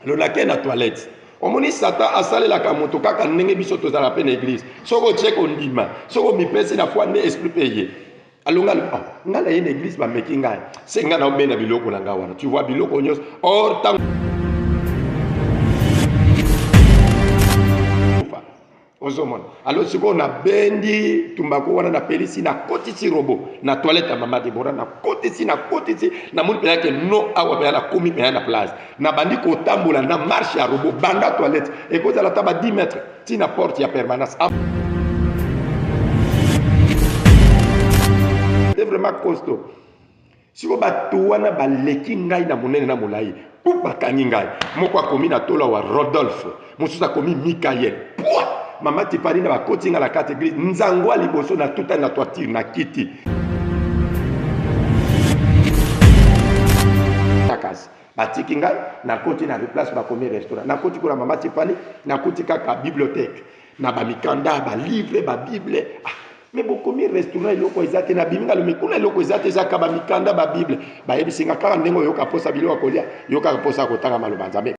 Le laquais na toilette. Omoni Satan asalelaka moto kaka ndenge biso tozala pe na église. Soko tie kondima, soko mipesi na foi ne esprit payé. Alonga le nga na ye na église ba meki ngai. C'est nga na obena biloko na nga wana. Tu vois biloko nyos or tant ozomona. Alors siko na bendi tumbako wana na pelisi na kotisi robo na toilette ya mama Deborah na kotisi na moni pena ke no awa pena na komi pena na place na bandi ko tambola na marche ya robo banda toilette et ko za la taba 10 mètres ti na porte ya permanence. C'est vraiment costaud. Siko bato wana baleki ngai na monene na molai pou bakangi ngai moko akomi na tola wa Rodolphe mosusu akomi Michael Mama Tifani na bakoti nga la carte église nzangwa liboso na tuta na toiture na kiti takasi batiki ngai na koti na replace bakomi restaurant na koti kuna Mama Tifani na koti kaka bibliothèque na bamikanda ba livre ba bible mais bokomi restaurant eloko ezate na biminga lo mikuna eloko ezate ezaka bamikanda ba bible ba yebisinga kaka ndengo yoka posa biloko kolia yoka posa kotanga maloba nzambe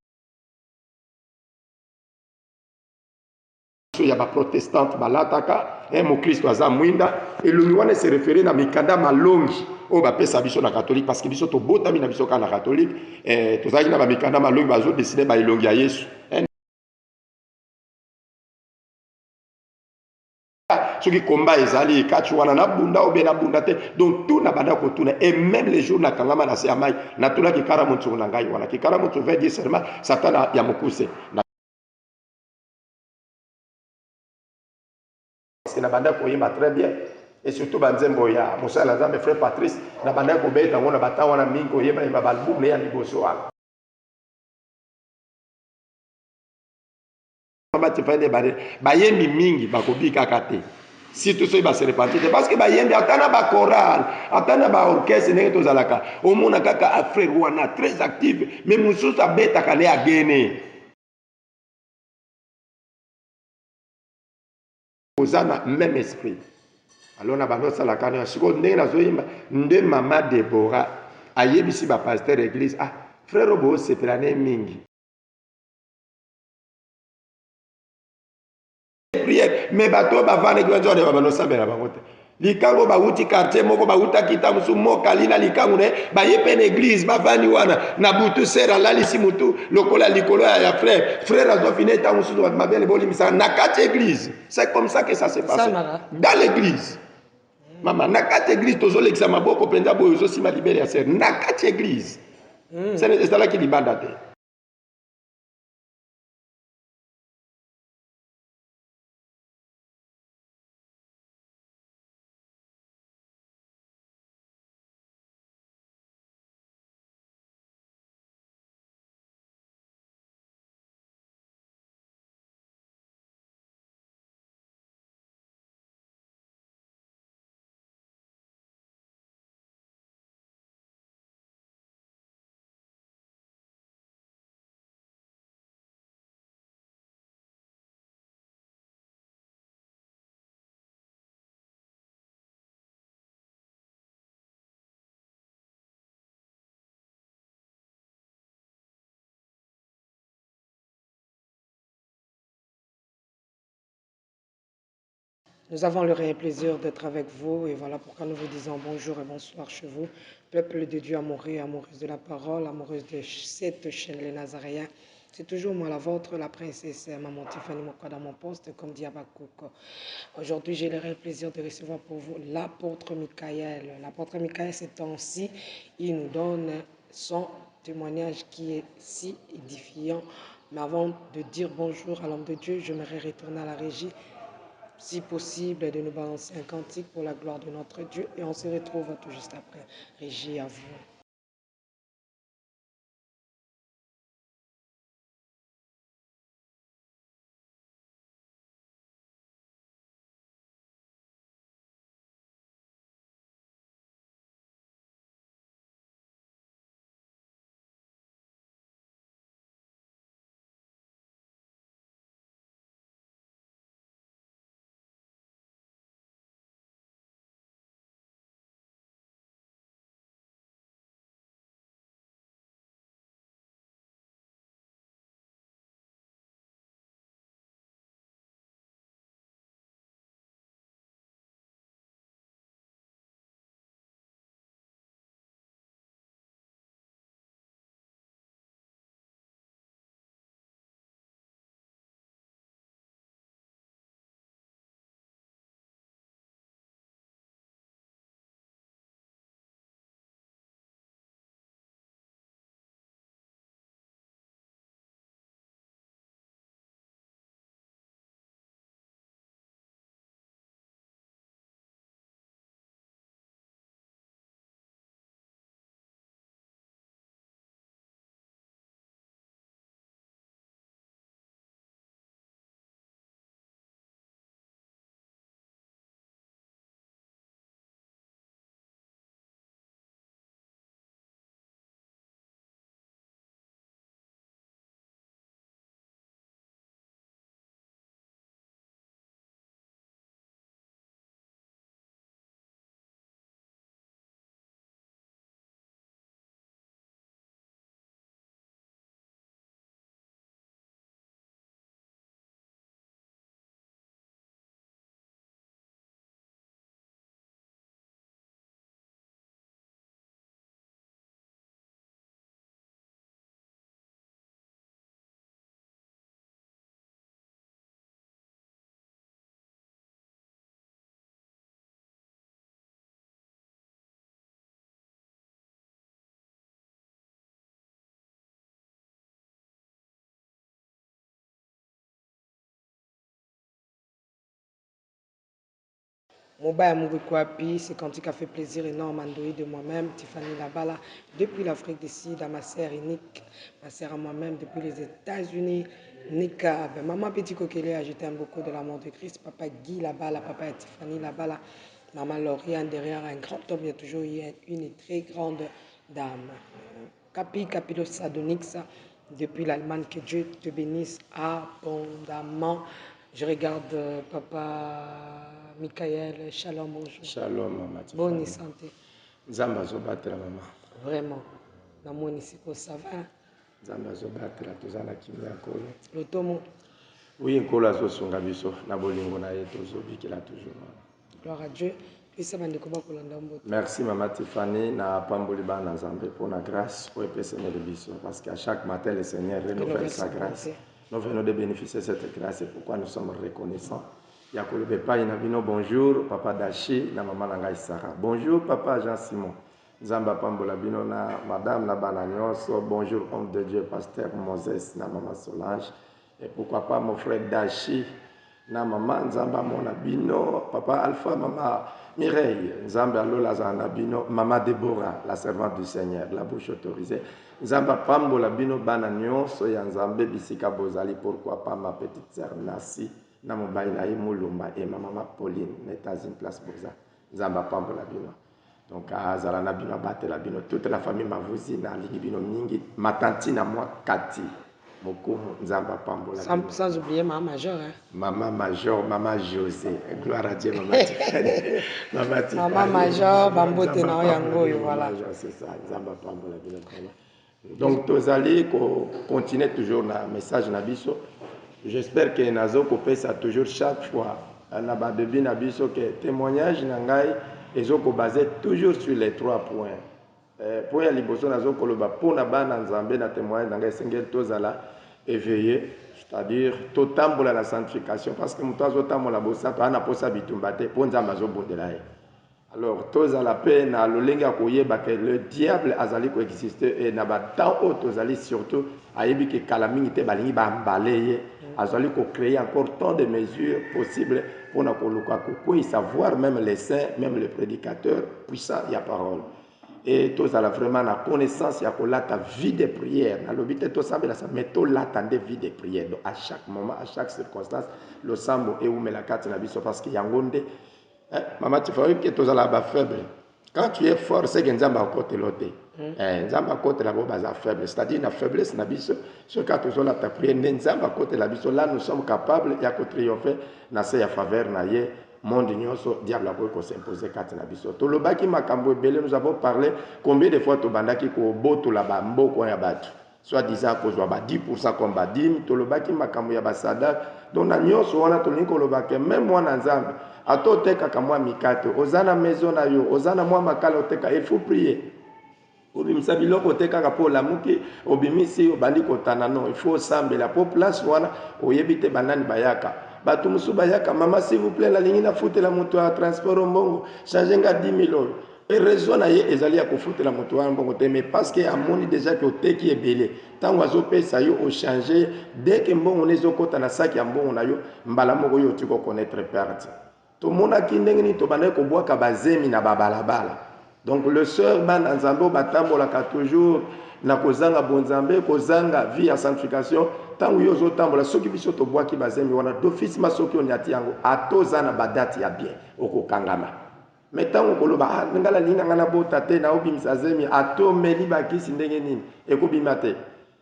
ya ba protestante balataka mo Kristo aza mwinda elongi wana se référé na mikanda malongi o ba pesa biso na catholique parce que biso to botami na biso ka na catholique tozaki na ba mikanda malongi bazo dessiner ba elongi ya Yesu soki komba ezali kati wana na bunda obe na bunda te donc tout na banda ko tuna et même les jours na kangama na se amai na tuna ki kara montu na ngai wana ki kara montu veut dire seulement satana ya mokuse na banda ko yima très bien et surtout banzembo ya mosala nzambe frère Patrice na banda ko beta ngona bata wana mingi ko yeba yeba balbu ne ya liboso wana bati fane bayembi mingi bakobika kate si tout ça se repentir parce que bayembi atana ba chorale atana ba orchestre ndenge tozalaka omona kaka frère wana très actif mais mususu abeta kale agene ozana même esprit alors na bando sala kana siko ndenge nazoyimba nde Mama Deborah ayebisi ba pasteur église frère obo sepelane mingi prière mais bato bavane kwa nzone babano sambela bangote likango bauti quartier moko bauta kita musu mokalina likango ne bayepe na église bavani wana na butu sera lalisi mutu lokola likolo ya frère azo fini ta musu mabele bolimisa na kati église c'est comme ça que ça s'est passé dans l'église mama na kati église tozolekisa maboko penza boyo zo sima libere ya ser na kati église c'est ça là qui libanda te Nous avons le réel plaisir d'être avec vous et voilà pourquoi nous vous disons bonjour et bonsoir chez vous, peuple de Dieu amoureux, amoureuse de la parole, amoureuse de cette chaîne Les Nazaréens. C'est toujours moi la vôtre, la princesse Maman Tifani Mokwa dans mon poste comme dit Habakkuk. Aujourd'hui, j'ai le réel plaisir de recevoir pour vous l'apôtre Michael. L'apôtre Michael, ces temps-ci, il nous donne son témoignage qui est si édifiant. Mais avant de dire bonjour à l'homme de Dieu, j'aimerais retourner à la régie si possible, de nous balancer un cantique pour la gloire de notre Dieu. Et on se retrouve tout juste après. Régie, à vous. Mobaya Mugukwapi, c'est quand il a fait plaisir énorme Andoï de moi-même, Tiffany Labala, depuis l'Afrique du Sud, à ma sœur Nick, ma sœur à moi-même, depuis les États-Unis, Nika, maman Petit Kokele, je t'aime beaucoup de l'amour de Christ, papa Guy Labala, papa Tiffany Labala, maman Lauriane, derrière un grand homme, il y a toujours eu une très grande dame. Capi, Capilo Sadonix, depuis l'Allemagne, que Dieu te bénisse abondamment. Je regarde papa Michael, shalom, bonjour. Shalom, maman. Bonne santé. Nzamba zobatela maman. Vraiment. Namoni siko ça va. Nzamba zobatela tozana kimia nkolo. Lotomo. Oui, nkolo azosunga biso na bolingo na ye tozobikela toujours. Gloire à Dieu. Merci maman Tiffany na pamboli bana nzambe pour la grâce pour epesene de biso parce qu'à chaque matin le Seigneur renouvelle sa grâce. Nous venons de bénéficier de cette grâce et pourquoi nous sommes reconnaissants. Yakolo Bepa Inabino, bonjour, papa Dashi, na maman Nangai Sarah. Bonjour, papa Jean-Simon. Zamba Pambola Bino, na madame Nabana Nyonso. Bonjour, homme de Dieu, pasteur Moses, na maman Solange. Et pourquoi pas mon frère Dashi, na maman Zamba Monabino, papa Alpha, maman Mireille, Zamba Lola Zanabino, maman Déborah, la servante du Seigneur, la bouche autorisée. Zamba Pambola Bino, Bana Nyonso, Yanzambe Bisika Bozali, pourquoi pas ma petite sœur Nassi. Na mobile na Mulumba et ma maman Pauline n'est une place pour ça. Nzamba pambola bino. Donc azala na bino batela bino toute la famille mavuzi na lingi bino mingi ma tante na moi Kati. Mokumu nzamba pambola bino. Sans oublier maman major hein. Maman major, maman José. Gloire à Dieu maman Tiffany. Maman Tiffany. Maman major bambote na yango voilà. C'est ça nzamba pambola bino. Donc tozali ko continuer toujours na message na biso. J'espère que nazo kopé ça toujours chaque fois. Na ba bébé na biso que témoignage na ngai ezoko basé toujours sur les 3 points. Point ya liboso nazo koloba pona bana nzambe na témoignage na ngai sengel tozala éveillé, c'est-à-dire totambola la sanctification parce que muto azotambola bosato ana posa bitumba te po nzambe azobondela ye. Alors tozala pe na lolenga koyeba que le diable azali ko exister et na ba temps o tozali surtout ayebi que kala mingi te balingi ba mbalaye azali ko créer encore tant de mesures possibles pour na koluka ko savoir même les saints, même les prédicateurs puissants y a parole. Et tozala vraiment na connaissance ya kolata vie de prière na lobite to sambela sa meto latande vie de prière donc à chaque moment, à chaque circonstance le sambo et ou la carte na biso parce que yangonde maman tu fais que tu as faible. Quand tu es fort, c'est que Nzamba a côté l'autre. Nzamba a côté la boba faible. C'est-à-dire la faiblesse na biso. Ce cas tu as ta prière, Nzamba a côté la biso. Là nous sommes capables ya ko triompher na se ya faveur na ye. Monde nyonso diable a ko s'imposer kati na biso. To lobaki makambo ebele nous avons parlé combien de fois to bandaki ko boto la ba mboko ya batu. Soit disant que ba 10% comme ba 10, to lobaki makambo ya basada. Donc na nyonso wana to linko lobaki même moi na Nzamba atoteka kamwa mikate ozana maison na yo ozana mwa makala oteka il faut prier obimisa biloko oteka kapo lamuki obimisi obandi kotana non il faut sambela po place wana oyebi te banani bayaka batu musu bayaka mama s'il vous plaît la lingi na futela moto ya transport mbongo changer nga 10 000 euros et raison na ye ezali ya kofutela moto wana mbongo te mais parce que amoni déjà que oteki ebele tango azopesa yo o changer dès que mbongo nezokota na saki ya mbongo na yo mbala moko yo otiko connaître perte. Tout le monde a qui n'est pas bon qu'à bazemi na babalabala. Donc le sœur ban nzambe batambola ka toujours na kozanga bonzambe kozanga vie à sanctification tant yo zo tambola soki biso to bois ki bazemi wana d'office masoki on yati yango atoza na badati ya bien okokangama. Mais tant ko loba ngala linga ngana bota te na obimisa zemi ato meli bakisi ndenge nini ekobimate.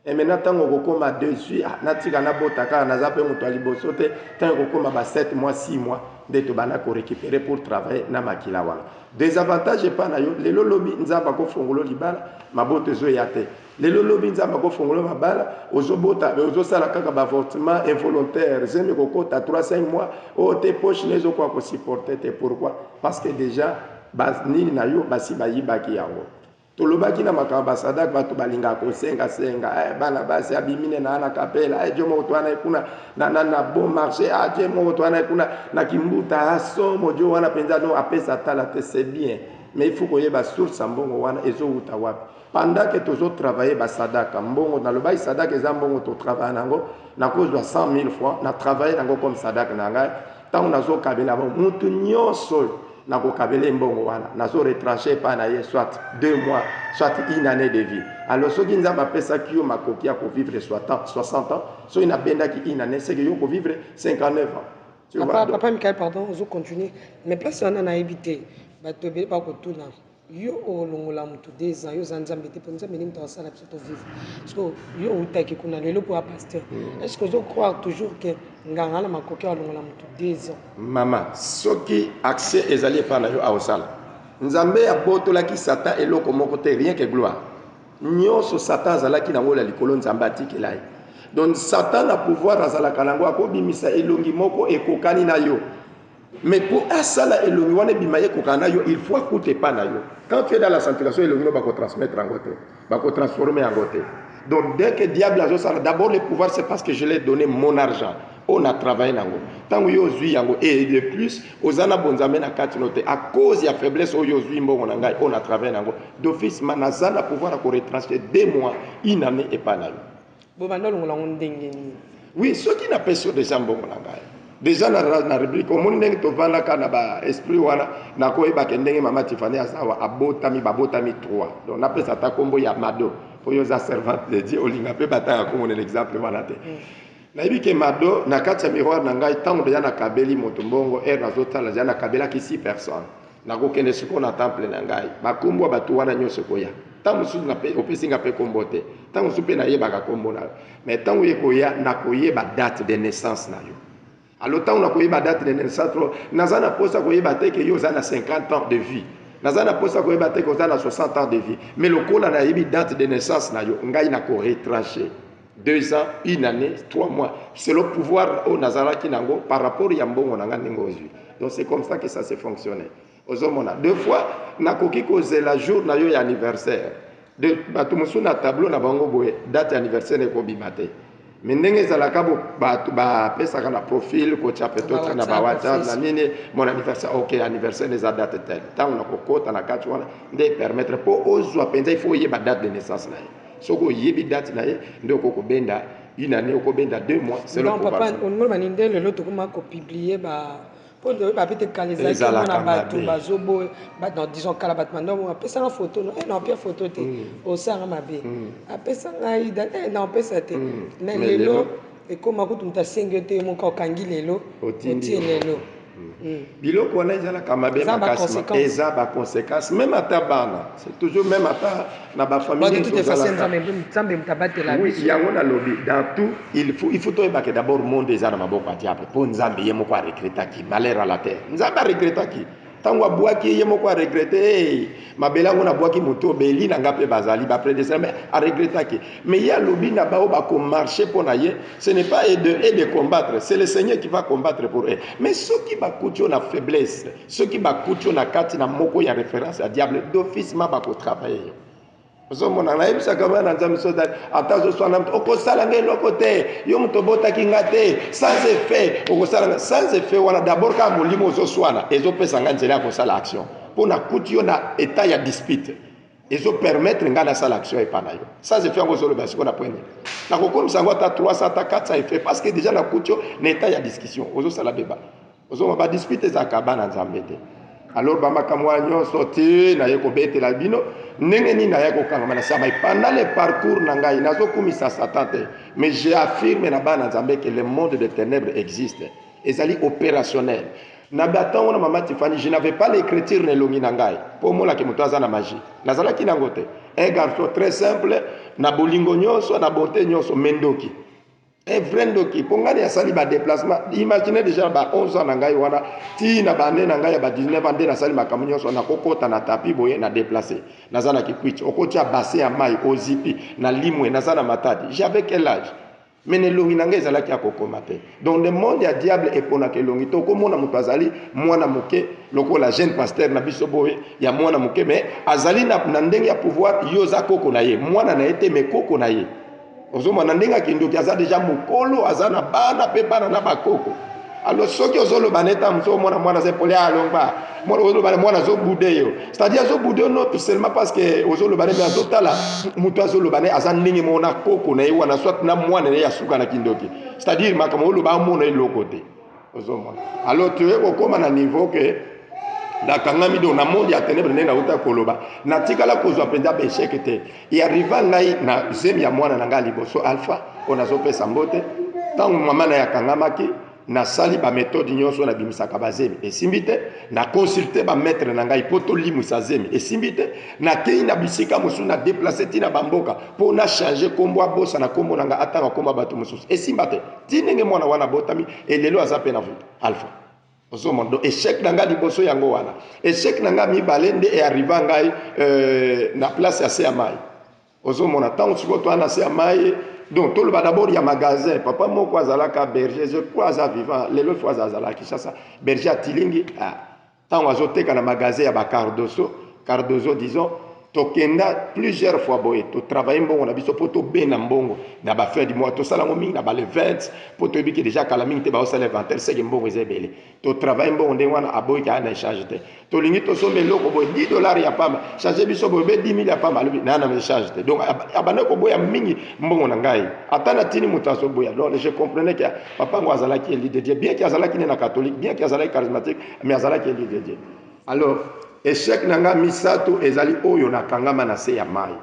Et maintenant, tant qu'on a 2 jours, natika na botaka na zape muto liboso te tant qu'on a 7 mois 6 mois de to bana ko récupérer pour travailler na makila wana. Des avantages pas na yo lelo lobi nzamba ko fongolo libala mabote zo yate. Lelo lobi nzamba ko fongolo mabala ozobota ozo sala kaka ba avortement involontaire zemi ko kota 3-5 mois o te poche nezo ko supporter te pourquoi parce que déjà bas nini na yo basi bayibaki yango. Tolobaki na makamba sadak batu balinga ko senga bana basi abimine na ana kapela jomo twana kuna na bon marché jomo twana kuna na kimbuta asomo jo wana penza no apesa tala te c'est bien mais il faut koyeba source mbongo wana ezo uta wapi pendant que tozo travailler ba sadaka mbongo na lobai sadaka eza mbongo to travailler nango na cause de 100 000 fois na travailler nango comme sadaka nanga tant nazo kabela mutu nyonso nakokabele mbongo wana nazo retranché pa na ye soit 2 mois soit 1 année de vie. Alors soki nzambe apesaki yo makoki ya kovivre 60 ans soki nabendaki 1 année c'est que yo kovivre 59 ans. Papa Michael, pardon, on continue. Mais place on a évité. Bato be ba ko tuna. Yo olongola mutu 2 ans, yo zanzambe te pour nzambe ni mta sala biso vivre. Parce que yo utaki kuna lelo pour pasteur. Est-ce que vous croyez toujours que nganga na makoki olongola mutu 2 ans? Maman, soki accès ezali pa na yo a osala. Nzambe abotolaki Satan eloko moko te rien que gloire. Nyonso Satan azalaki nango la likolo nzambe atikela ye. Donc Satan a pouvoir azalaka nango akobimisa elongi moko ekokani na yo. Mais pour asala elongi wana bima ekokana yo, il faut écouter pas na yo. Quand tu es dans la sanctification, elongi no bako transmettre en côté, bako transformer en côté. Donc dès que diable a ça, d'abord le pouvoir c'est parce que je l'ai donné mon argent. On a travaillé nango. Tant que yo zui yango et de plus, ozana bonzame na kati note à cause ya faiblesse o yo zui mbongo nangai, on a travaillé nango. D'office manazana pouvoir ko retransférer 2 mois, 1 année et pas na yo. Bo bandolo ngolongo ndengeni. Oui, ceux qui n'a pas sur des gens mbongo nangai. Déjà na rubrique omoni ndenge tovanda kana ba esprit wana na koyeba ke ndenge mama Tiffany asawa abotami babotami 3. Donc na pesa ta kombo ya Mado pour yo za servante de Dieu olinga pe batanga comme on l'exemple wana te. Na yebi ke Mado na kati ya miroir na ngai tango de na kabeli moto mbongo nazotala ya na kabela ki 6 personnes. Na ko kende siko na temple na ngai ba kombo batu wana nyoso koya. Tango su na pe opesinga pe kombo te. Tango su pe na yeba ka kombo na. Mais tango ye koya na koyeba date de naissance na yo. Alors, tant qu'on a date de naissance, nazana posa ko yeba te que yo zana 50 ans de vie. Nazana posa ko yeba te que zana 60 ans de vie. Mais le kola na yebi date de naissance na yo, ngai na ko retranché 2 ans, 1 année, 3 mois. C'est le pouvoir au nazara ki nango par rapport ya mbongo na ngani ngozu. Donc c'est comme ça que ça s'est fonctionné. Ozomona 2 fois na koki ko zela jour na yo ya anniversaire. De batumusu na tableau na bango boye date anniversaire ko bimate. Mais ndenge ezalaka ba pesaka na profil ko tia peut-être na ba WhatsApp na nini mon anniversaire OK anniversaire des dates telle tant na kokota na kati wana nde permettre pour ozwa penza il faut yeba date de naissance na ye soko yebi date na ye nde ko benda 1 année ko benda 2 mois c'est le pouvoir. Papa on me maninde le lot ko ma ko publier ba pour de ba peut-être kalizaki na bato bazobo ba dans disons kala batmando on pesa na photo non pia photo te au sanga mabe apesa na ida non pesa te na lelo et comme akutu mtasenga te mo ka kangi lelo otindi lelo biloko wana ezalaka mabe makasi eza ba conséquences même ata bana c'est toujours même ata na ba famille de toute façon nzambe mtabatela oui yango na lobby dans tout il faut to ebake d'abord monde eza na maboko ya diable po nzambe ye moko a regretter ki malheur à la terre nzambe a regretter ki tango abwaki ye moko a regretter mabela ngo na bwaki moto beli na ngape bazali ba prédécesseur mais a regretter ki mais il y a lobby na bao ba ko marcher pour na ye ce n'est pas de combattre c'est le Seigneur qui va combattre pour eux mais ceux qui ba kucho na faiblesse ceux qui ba kucho na kati na moko ya référence à diable d'office ma ba ko travailler ozomona na yebisaka bana nzambe soda ata zoswana mtu okosala ngai loko te yo moto botaki nga te sans effet okosala sans effet wana d'abord ka molimo ozoswana ezopesa nga nzela ya kosala action mpona kuti yo na état ya dispute ezopermettre nga nasala action epa na yo sans effet yango ozoloba siko na point nakokomisa yango ata 300 ata 400 effet parce que déjà nakuti yo na état ya discussion ozosala débat ozoma badispute ezalaka bana nzambe te. Alors bamakamwa nyonso te na ye kobetela bino ndenge nini na ye kokangama na sama pendant le parcours na ngai nazokumisa Satan te mais j'affirme na bana nzambe que le monde des ténèbres existe ezali opérationnel na batango na mama Tiffany je n'avais pas l'écriture na elongi na ngai po mona ke moto aza na magie nazalaki nango te un garçon très simple na bolingo nyonso na bonté nyonso mendoki un vrai ndoki pongani asali ba déplacement imaginez déjà ba 11 ans na ngai wana ti na bane na ngai ba 19 ans na sali makambo nyonso na kokota na tapi boye na déplacer nazana ki kwich okotia bassin ya mai ozipi na limwe nazana matadi j'avais quel âge mais ne longi na ngai ezalaki akokoma te donc le monde ya diable eponaka elongi to komona moto azali mwana moke lokola jeune pasteur na biso boye ya mwana moke mais azali na ndenge ya pouvoir yoza koko na ye mwana na ete me koko na ye ozomona ndenge akindoki aza deja mokolo aza na bana mpe bana na bakoko alors soki ozoloba neta moso omona mwana zepole alongba ozoloba mwana azobude yo c'est-à-dire azobude yo no seulement parce que ozoloba ne mais azotala moto azoloba ne aza ndenge mona koko na ye wana soit na mwana ne ya suka na kindoki c'est-à-dire makambo oloba amona eloko te ozomona alors tu okoma na niveau que nakangami do na monde ya ténèbre ndenge nauta koloba natikala kozwa mpenza besheke te yariva ngai na zemi ya mwana na ngai liboso alpha mpo nazopesa mbote ntango mama na yakangamaki nasali baméthode nyonso nabimisaka bazemi esimbi te na consulte bamaître na ngai mpo tolimwisa zemi esimbi te nakei na bisika mosusu na déplace ntina bamboka mpo na change kombo abosa na kombo na ngai atanga kombo bato mosusu esimba te ti ndenge mwana wana botami elelo aza mpe na vuta alpha ozomona donc échec na ngai liboso yango wana échec na ngai mibale nde earriva ngai na place ya se ya mai ozomona ntango sikoyo toa na se ya mai donc toloba d'abord il y a magasin papa moko azalaka berger je crois aza vivant lelo fois azalaki sasa berger atilingi ntango azoteka na magasin ya bacardozo disons tokenda plusieurs fois boye totravaille mbongo na biso mpo tobena mbongo na bafin du mois tosala yango mingi na bale 20 mpo toyebiki déjà kala mingi te baosala inventaire seke mbongo eza ebele totravaille mbongo ndenge wana aboyiki aya na échange te tolingi tosomba eloko boye 10 dollars ya pamba change biso boye be 10 000 ya pamba alobi naa na échange te donc abandaki koboya mingi mbongo na ngai ata natini moto azoboya donc je comprenais que papa ngo azalaki eli de Dieu bien ki azalaki ne na catholique bien ki azalaki charismatique mais azalaki eli de Dieu alors échec nanga misato ezali oyo nakangama na se ya mai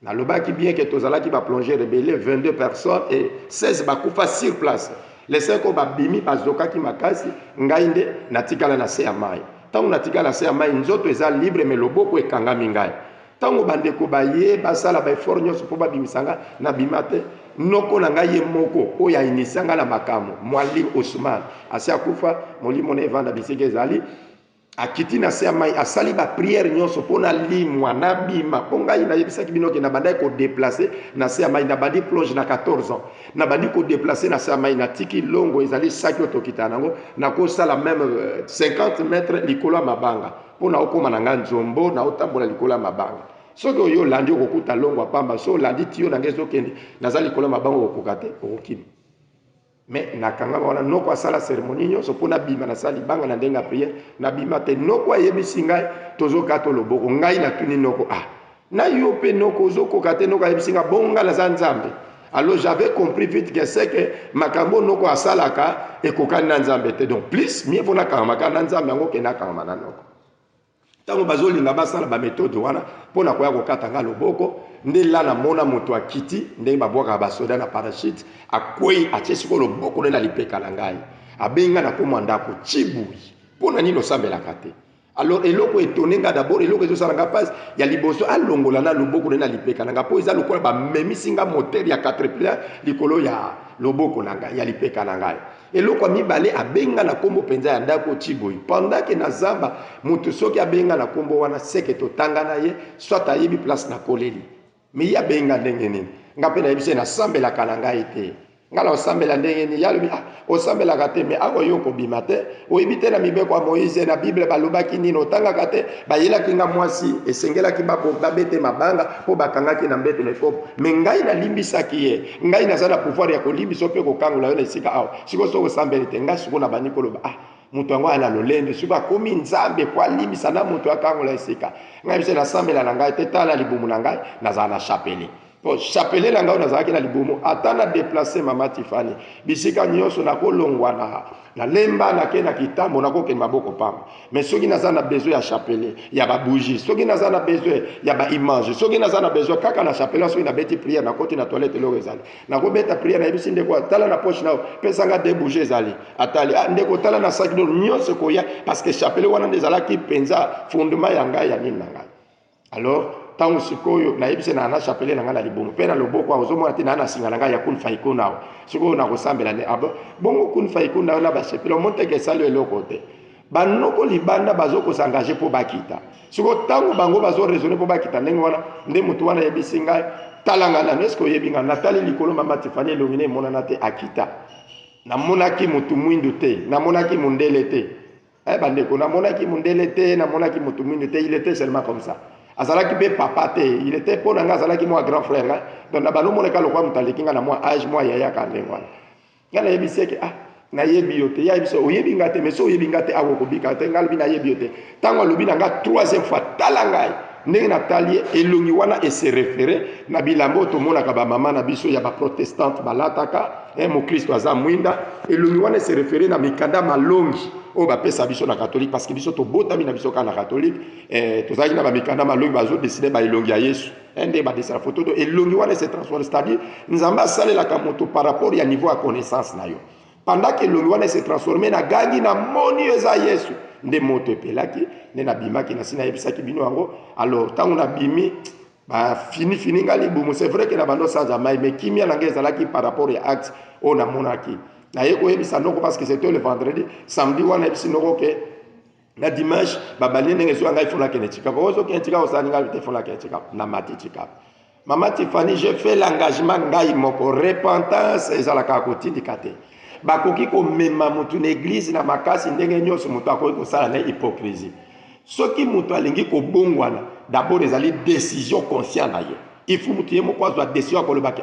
nalobaki bien que tozalaki baplonger rebelle 22 personnes et 16 bakufa sur place les 5 oyo babimi bazokaki makasi ngai nde natikala na se ya mai ntango natikala na se ya mai nzoto eza libre me loboko ekangami ngai ntango bandeko baye basala baeffort nyonso mpo babimisa nga nabima te noko na ngai ye moko oyo ainisia nga na makambo mwalimu Osman asi akufa molimo na evanda bisika ezali akiti na se ya mai asali bapriere nyonso mpo nalimwa nabima mpo ngai nayebisaki bino ke nabandaki kodeplace na se ya mai nabandi plonge na 14 ans nabandi kodeplace na se ya mai natiki longo ezali saki oyo tokita nango nakosala meme 50 mètres likolo ya mabanga mpo naokóma na ngai nzombo naotambola likolo ya mabanga soki oyo olandi okokuta longo ya pamba so olandi tiyo na ngai ezokende naza likolo ya mabanga okokoka te okokima mais nakangama wana noko asala cérémonie nyonso mpo nabima nasala libanga na ndenge ya priere nabima te noko ayebisi ngai tozokata loboko ngai natuni noko na yo mpe noko ozokoka te noko ayebisi ngai bongo ngai naza nzambe alors j'avais compris vite que c'est que makambo noko asalaka ekokani na nzambe te donc plus mieux mpo nakangamaka na nzambe yango ke nakangama na noko ntango bazolinga basala baméthode wana mpo na koya kokata ngai loboko nde la namona moto akiti ndenge babwakaka basoda na parachute akwei atie sikoyo loboko nde na lipeka na ngai abengi ngai nakoma ndako tibui mpo na nini osambelaka te alors eloko etone ngai d'abord eloko ezosala ngai mpasi ya liboso alongola na loboko nde na lipeka na ngai mpo eza lokola bamemisi ngai motere ya caterpillar likolo ya loboko na ngai ya lipeka na ngai eloko mibale abenga na kombo penza ya ndako tibui pendant que na zamba moto soki abenga na kombo wana seke totanga na ye soit ayebi place na koleli mais ye abenga ndenge nini nga mpe nayebisi nasambelaka na ngai te nga na osambela ndenge nini yalobi osambelaka te mais awa yo kobima te oyebi te na mibeko ya moïse na bible balobaki nini otangaka te bayelaki nga mwasi esengelaki babete mabanga mpo bakangaki na mbeto na ekopo mais ngai nalimbisaki ye ngai naza na pouvoir ya kolimbisa mpe kokangola yo na esika awa sikoyo soki osambeli te ngai sikoyo na bandi koloba moto yango ana lolendo soki akomi nzambe po alimbisa na moto akangola esika ngai biso nasambela na ngai te tala libumu na ngai nazala na chapele po chapele na ngai nazalaki na libumu ata na déplace mama Tifani bisika nyonso nakolongwa na lemba nake na kitambo nakokende maboko pamba mais soki naza na besoin ya chapele ya babougie soki naza na besoin ya baimage soki naza na besoin kaka na chapele soki nabeti priere nakoti na toilette eloko ezali nakobeta priere nayebisi ndeko tala na poche nao pesanga de bougie ezali atali ndeko tala na saki do nyonso koya parce que chapele wana nde ezalaki mpenza fondement ya ngai ya nini na ngai alors tango sikoyo nayebisi na chapele na ngai na libumu mpe na loboko ozomona te na singa na ngai ya kun faikuna awa sikoyo nakosambela ne bongo kun faikuna na bachapele omonteke esali eloko te banoko libanda bazokosangaje mpo bakita sikoyo ntango bango bazoraisonne mpo bakita ndenge wana nde moto wana yebisi ngai tala ngai nano eske oyebi ngai natali likolo mama Tifani elongi ne emonana te akita namonaki motu mwindu te namonaki mondele te bandeko namonaki mondele te namonaki motu mwindu te il était seulement comme ça azalaki pe papa te il était pour nga azalaki moi grand frère nga donc na balomoneka lokwa mutaleki nga na moi âge moi yaya ka ndenge wana nga na yebisi ke nayebi yo te ya biso oyebi nga te mais so oyebi nga te akokobika te nga lobi nayebi yo te ntango alobi na nga troisième fois tala ngai ndenge natali elongi wana ese référé na bilamba oyo tomonaka bamama na biso ya baprotestante balataka mokristo aza mwinda elongi wana ese référé na mikanda malongi oyo bapesa biso na catholique parce que biso tobotami na biso kaka na catholique tozalaki na bamikanda malongi bazodeside baelongi ya yesu nde badesina foto to elongi wana se transforme c'est-à-dire nzambe asalelaka moto par rapport ya niveau ya connaissance na yo pendant que elongi wana se transforme na gangi na moni eza yesu nde moto epelaki nde nabimaki nasi nayebisaki bino yango alors ntango nabimi fini nga libumu c'est vrai que na bando sanza mai mais kimia na ngai ezalaki par rapport ya acte oyo namonaki naye koyebisa noko parce que c'était le vendredi samedi wana yebisi noko ke na dimanche babali ndenge ezwa ngai fona kene chikapa ozokende chikapa osala ngai te fona kene chikapa na mati chikapa mama Tiffany j'ai fait l'engagement ngai moko repentance ezalaka kotindika te bakoki komema mutu na église na makasi ndenge nyonso mutu akoki kosala na hypocrisie soki mutu alingi kobongwana d'abord ezali décision conscient na ye il faut mutu ye moko azwa décision akolobaki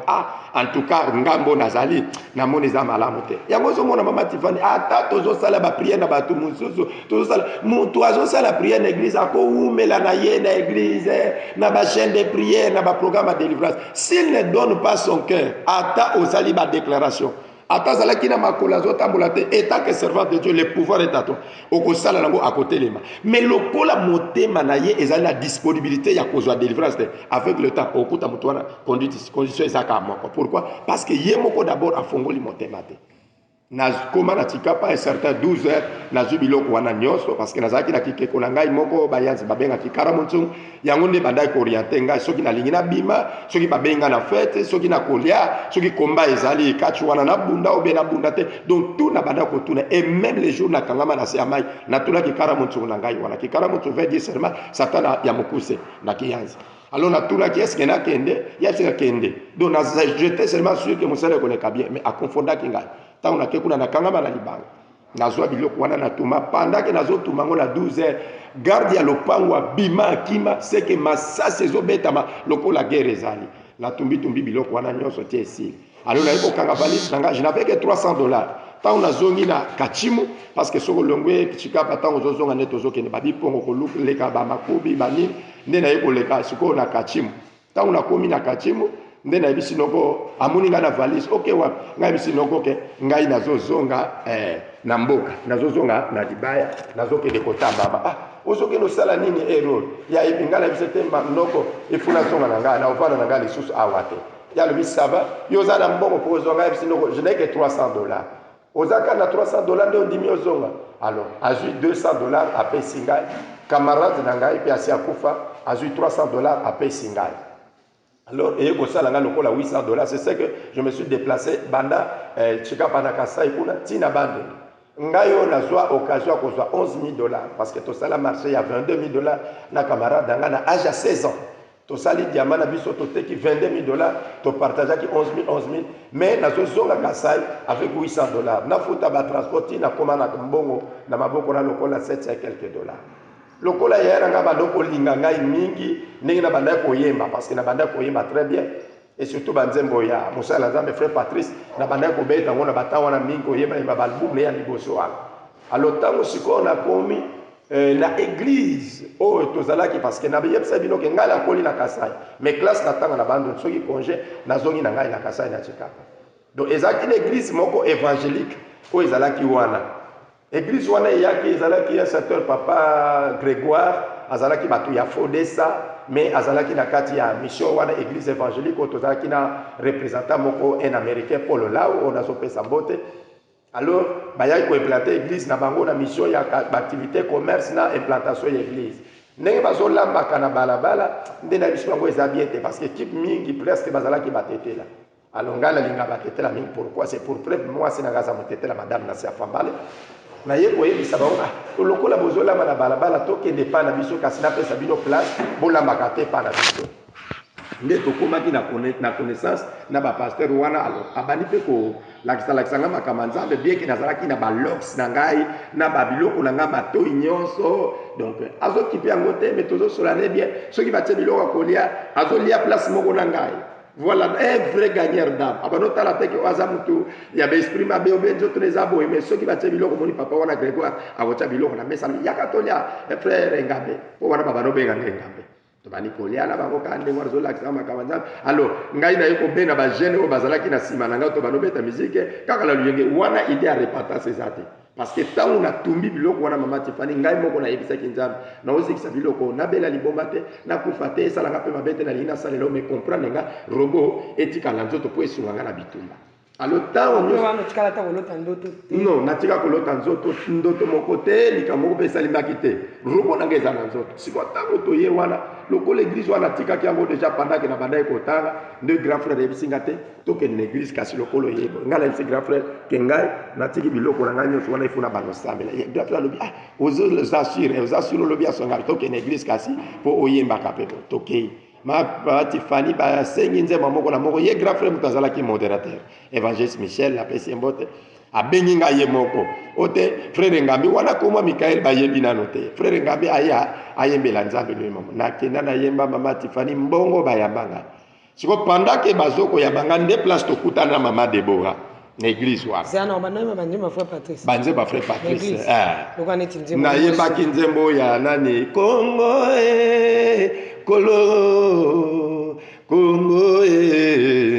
en tout cas ngambo nazali namoni eza malamu te yango ozomona mama Tiffany ata tozosala bapriere na bato mosusu tozosala mutu azosala priere na église akowumela na ye na église na bachaîne de prière na baprogramme de délivrance s'il ne donne pas son cœur ata osali badéclaration ata azalaki na makolo azotambola te état que servant de Dieu le pouvoir est à toi okosala nango akotelema mais lokola motema na ye ezali na disponibilité ya kozwa délivrance te avec le temps okuta moto wana condition ezaka moko pourquoi parce que ye moko d'abord afongoli motema te nakoma na tikapa un certain 12 heures nazwi biloko wana nyonso parce que nazalaki na kikeko na ngai moko bayanzi babengaki karamontsung yango nde bandaki kooriente ngai soki nalingi nabima soki babenga na fete soki nakolia soki komba ezali kati wana nabunda obe nabunda te donc tout na bandaki kotuna et même les jours nakangama na se ya mai natunaki karamontsung na ngai wana kikaramontsung veut dire seulement satan ya mokuse na kiyanzi alors natunaki est-ce que nakende yebisi nakende donc j'étais seulement sûr que mosala ekoleka bien mais akofondaki ngai ntango nake kuna nakangama na libanga nazwa biloko wana natuma pendant nazotuma ngo na 12 heures garde ya lopango abima akima seke masasi ezobetama lokola guerre ezali natumbitumbi biloko wana nyonso tie esili alors naye kokanga valise na ngai je n'avais que $300 ntango nazongi na kachimu parce que soko longwe chikapa ntango ozozonga nde tozokende babipongo koleka bamakubi banini nde naye koleka sikoyo na kachimu ntango nakomi na kachimu nde nayebisi noko amoni ngai na valise oke wapi ngai yebisi noko ke ngai nazozonga na mboka nazozonga na libaya nazokende kotambama ozokende osala nini erreur ya epi ngai nayebisi te noko efuna zonga na ngai na ovanda na ngai lisusu awa te ya lobi sava yo oza na mbongo mpo ozonga yebisi noko je n'ai que $300 ozaka na $300 nde ondimi ozonga alors azwi $200 apesi ngai camarade na ngai mpe asi akufa azwi $300 apesi ngai alors et kosala nga lokola $800 c'est ce que je me suis déplacé banda chikapa na Kasai kuna tina bande ngai yo nazwa occasion kozwa $11,000 parce que tosala marché ya $22,000 na camarade nga na âge à 16 ans tosali diamant na biso toteki $22,000 to partageaki 11,000 mais nazozonga Kasai avec $800 nafuta ba transport na koma na mbongo na maboko na lokola 7 et quelques dollars lokola ya nga bandoko linga ngai mingi ndenge na banda koyemba parce que na banda koyemba très bien et surtout banzembo ya mosala nzambe frère Patrice na banda kobeta ngona batawa na mingi koyemba yemba balbum ya liboso wana alors tango siko na komi na église oyo tozalaki parce que na yebisa bino ke ngai na koli na Kasai mais classe na tanga na bando soki congé nazongi na ngai na Kasai na Chikapa donc ezaki l'église moko évangélique oyo ezalaki wana église wana eyaki ezalaki un certain papa Grégoire azalaki bato ya Fodesa mais azalaki na kati ya mission wana église évangélique oyo tozalaki na représentant moko un américain Paul Lau oyo nazopesa mbote alors bayaki koimplanter église na bango na mission ya activité commerce na implantation ya église ndenge bazolambaka na balabala nde na biso bango eza bien te parce que équipe mingi presque bazalaki batetela alors ngai nalinga batetela mingi pourquoi c'est pour preuve mwasi na gaza motetela madame na siafambale na ye koyebisa bango lokola bozolamba na balabala tokende pa na biso kasi napesa bino place bolambaka te pa na biso nde tokomaki na connaissance na bapasteur wana alors abandi mpe kolakisa nga makambo nzambe bien ke nazalaki na balox na ngai na babiloko na ngai matoi nyonso donc azokipe yango te mais tozosola ne bien soki batie biloko akolia azolia place moko na ngai voilà un vrai gagneur d'âme abanotala te ke aza mutu ya baesprit mabe obe nzoto eza boye mais soki batie biloko moni papa wana Grégoire akotia biloko na mesa yaka tolia frère Ngambe po wana babanobenga nde Ngambe tobani kolia na bango ka ndenge wana zolakisa makambo nzambe alors ngai naye kobena bagene oyo bazalaki na nsima na ngai to banobeta mizike kaka na luyenge wana idée ya repentance eza te parce que tant on a tumbi biloko wana mama Tiffany ngai moko na yebisaki nzambe na osekisa biloko na bela libomba te na kufa te esalanga pe mabete na lina salelo me comprendre nga robo etikala nzoto po esunga nga na bitumba alors tant non natika kolota nzoto ndoto moko te likambo moko pe esalimaki te robo nanga eza na nzoto sikoyo ntango toye wana lokola église wana atikaki yango déjà pendant ke na bandaki kotanga nde grand frère ayebisi nga te tokende na église kasi lokolo yebo ngai nayebisi grand frère ke ngai natiki biloko na ngai nyonso wana ifuna banosambela grand frère alobi ozassure olobi asonga tokende na église kasi mpo oyembaka mpe tokei ma Tiffany basengi nzema moko na moko ye grand frère moto azalaki modérateur évangéliste Michel apesi mbote abengi ngai ye moko ote frère Ngambi wana komwa Mikael bayebi nano te frère Ngambi aya ayembela nzambe lui mama nakenda nayemba mama Tiffany mbongo bayambanga siko pendant ke bazoko yabanga nde place tokutana na mama Deborah na église wana banze ba frère Patrice nayembaki nzembo ya nani Kongo Kolo Kongo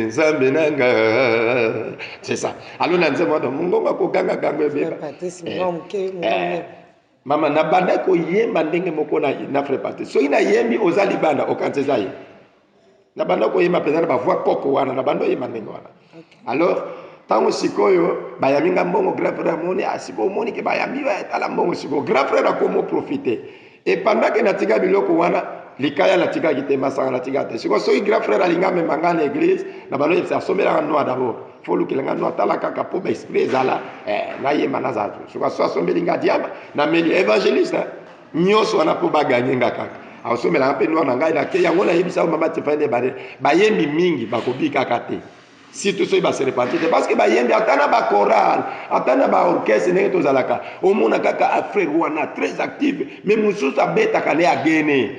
Nzambe nanga c'est ça alors na nzembo ndo mungonga ko ganga ganga beba mama na banda ko yemba ndenge moko na frère Patrice so ina yembi ozali banda okanseza ye na banda ko yemba pezana ba voix koko wana na banda yemba ndenge wana alors tango sikoyo bayaminga mbongo grand frère moni asiko moni ke bayami ba tala mbongo siko grand frère akomo profiter et pendant que natika biloko wana likaya natika kite masanga natika te siko so grand frère alinga me mangana église na bano yesa somela noa d'abord faut que lenga noa tala kaka po ba esprit zala na yema nazatu siko so sombelinga diamba na meli évangéliste nyoso wana po baganye ngaka asomela mpe noa na ngai na ke yango na yebisa mama Tiffany bayembi mingi bakobika kate si tout ça va se repentir parce que bayembi atana ba chorale atana ba orchestre ndenge tozalaka omona kaka frère wana très actif mais mususu abeta kale agene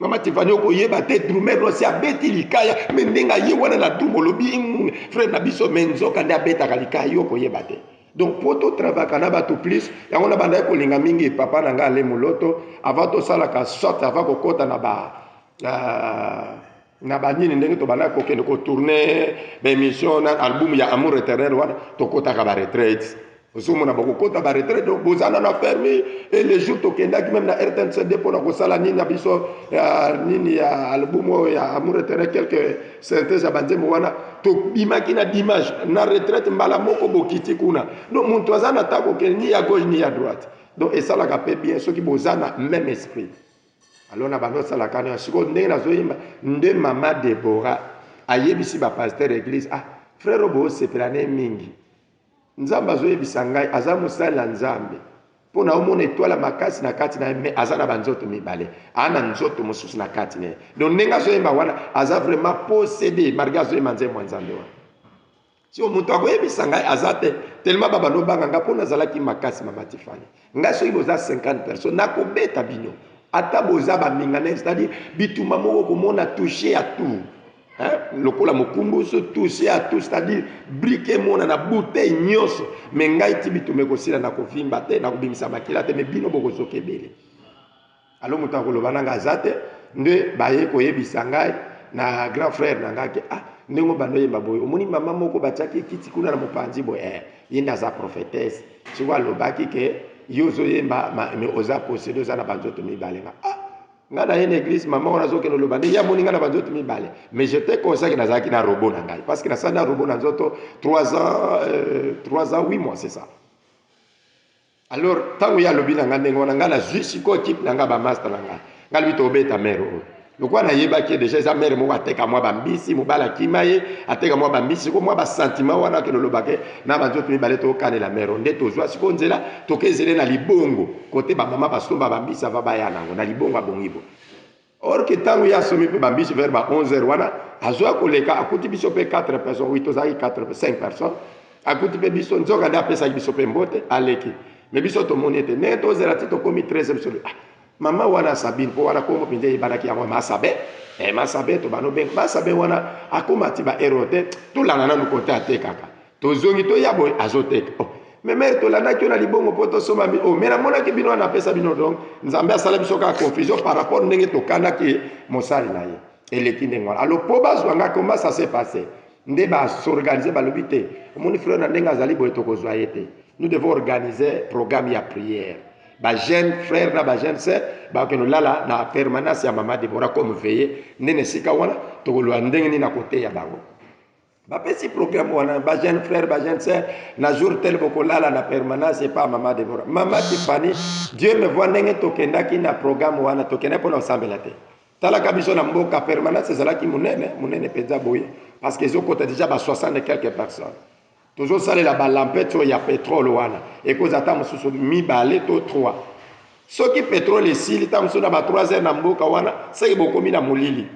mama Tiffany okoyeba te drummer aussi abeti likaya mais ndenga ye wana na dumbo lobi frère na biso menzoka nde abeta likaya okoyeba te donc poto travaka na bato plus yango na banda kolinga mingi papa na nga ale moloto avant to sala ka sorte avant kokota na ba na banini ndenge to bana ko kende ko tourner ba émission na album ya amour éternel wana to kota ka ba retraite osumo na bako kota ba retraite donc bozana na fermé et les jours to kenda ki même na RTNCD pour na ko sala nini na biso nini ya album ya amour éternel quelques synthèse ya banzemo wana to bimaki na dimanche na retraite mbala moko bokiti kuna donc muntu azana tako ke ni ya gauche ni ya droite donc et ça la ka bien ceux qui bozana même esprit alors na bano sala kana siko ndenge nazoyimba nde mama Deborah ayebisi ba pasteur église frère obo sepelane mingi nzamba azoyebisa ngai aza mosala nzambe pona omona étoile makasi na kati na me aza na banzoto mibale ana nzoto mosusu na kati ne donc ndenge azoyemba wana aza vraiment possédé marga azoyemba nzembo nzambe wana si omuntu akoyebisa ngai aza te tellement babano banganga pona azalaki makasi mama Tiffany ngai soki boza 50 personnes nakobeta bino ata boza bamingane c'est-à-dire bituma moko komona touché à tout lokola mokumbu so touché à tout c'est-à-dire briqué mona na bouteille nyonso mais ngai ti bitume kosila na kovimba te na kobimisa makila te mais bino bokozoka ebele alo moto akoloba nanga aza te nde baye koyebisa ngai na grand frère na ngai ke ndenge bando yemba boye omoni mama moko batiaki kiti kuna na mopanzi boye ye nde aza prophétesse siko alobaki ke yo ozoyemba me oza possédé oza na banzoto mibale nga na ye na église mama wana azokende oloba nde ya moni nga na banzoto mibale mais je te conseille ke nazalaki na robo na ngai parce que nasali na robo na nzoto 3 ans 8 mois c'est ça alors ntango ye alobi na nga ndenge wana nga nazwi sikoyo kipe na nga bamaster na nga nga lobi tobeta mere oyo lokwa nayebaki déjà eza mere moko ateka mwa bambisi mobala akima ye ateka mwa bambisi sikoyo mwa basentiment wana akende olobake na banzoto mibale tokanela mere nde tozwa sikoyo nzela tokezele na libongo kote bamama basomba bambisi ava baya nango na libongo abongibo or ke ntango ye asomi mpe bambisi vers ba 11h wana azwa koleka akuti biso mpe 4 personnes oui tozalaki 5 personnes akuti mpe biso nzoka nde apesaki biso mpe mbote aleki mais biso tomoni ete ndenge tozela ti tokomi 13 biso mama wana Sabine po wana komo pinze ibanaki yango masabe masabe to bano ben masabe wana akoma ti ba erote to lana na nukote atekaka to zongi to yabo azoteka mais mère to lana ki na libongo po to soma mi mais na mona ki bino na pesa bino donc nzambe asala biso ka confusion par rapport ndenge to kana ki mosali na ye eleki ndenge wana alors po bazwanga comment ça s'est passé nde ba s'organiser ba lobité omoni frère na ndenge azali boye to kozwa yete nous devons organiser programme ya prière. Ba jeune frère na ba jeune sœur ba ke no lala na permanence ya mama Deborah comme veiller nene sika wana to lo ndenge ni na côté ya bango. Ba pesi programme wana ba jeune frère ba jeune sœur na jour tel boko lala na permanence et pas mama Deborah. Mama Tiffany Dieu me voit ndenge to kendaki na programme wana to kena pona osambela te. Tala kabiso na mboka permanence ezalaki munene penza boye parce que ezokota déjà ba 60 et quelques personnes. Toujours ça la balampette il y a pétrole wana et cause ata mususu mibale to 3 soki pétrole esili ta mususu na ba 3 heures na mboka wana c'est bokomi na molili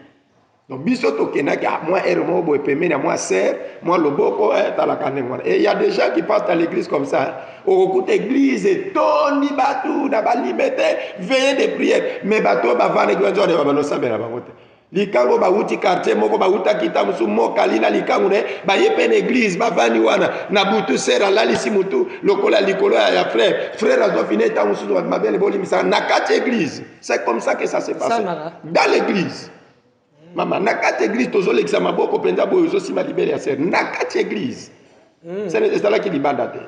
donc biso to kenaki moi ermo bo pemeni à moi serre moi loboko tala kanengwana et il y a des gens qui passent à l'église comme ça au côté église et toni batu na balimete veillée de prière mais bato ba vane gwanzo de babano sabela bangote likango bauti quartier moko bauta kita musu mokalina likango ne bayepe na église bavani wana na butu sera lalisi mutu lokola likolo ya frère azo fini ta musu mabele bolimisa na kati église c'est comme ça que ça s'est passé dans l'église mama na kati église tozo lekisa maboko penza boyo zo sima libere ya ser na kati église c'est ça là qui libanda te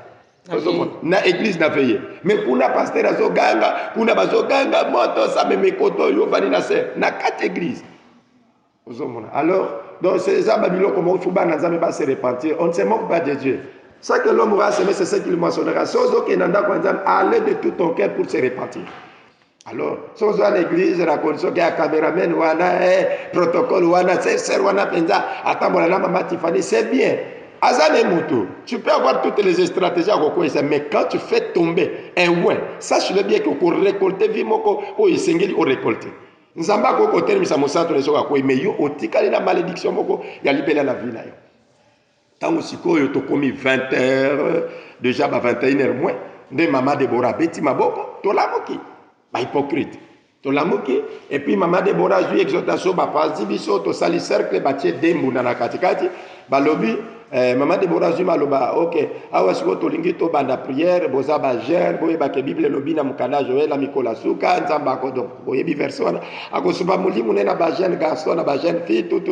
na église na veillé mais kuna pasteur azo ganga kuna bazo ganga moto sa memekoto yo vani na ser na kati église. Alors, donc c'est ça, Babylone, comment il faut se repentir. On ne se moque pas de Dieu. Ce que l'homme aura semé, c'est ce qu'il moissonnera. Allez de tout ton cœur pour se repentir. Alors, si on va à l'église, la condition qu'il y a caméraman, ou un protocole, ou un serre, ou un penza, attends, maman Tiffany, c'est bien. Azane Moutou, tu peux avoir toutes les stratégies à Roko, mais quand tu fais tomber un ouin, sache-le bien qu'il faut récolter, vimoko, ou il s'engage au récolter. Nzamba koko termisa mosato leso kwa mais yo otikali na malédiction moko ya libela la vie na yo. Tango sikoyo to komi 20h déjà ba 21h moins nde mama Deborah beti maboko to lamoki ba hypocrite to lamoki et puis mama Deborah ju exhortation ba pasi biso to sali cercle ba tie dembu na katikati ba lobi Maman Deborah Zuma loba ok awa siko tolingi to banda prière boza ba gère boye ba ke bible lobi na mukana Joël na mikola suka nzamba ko donc boye bi version ako suba mulimu na ba jeune garçon na ba jeune fille tout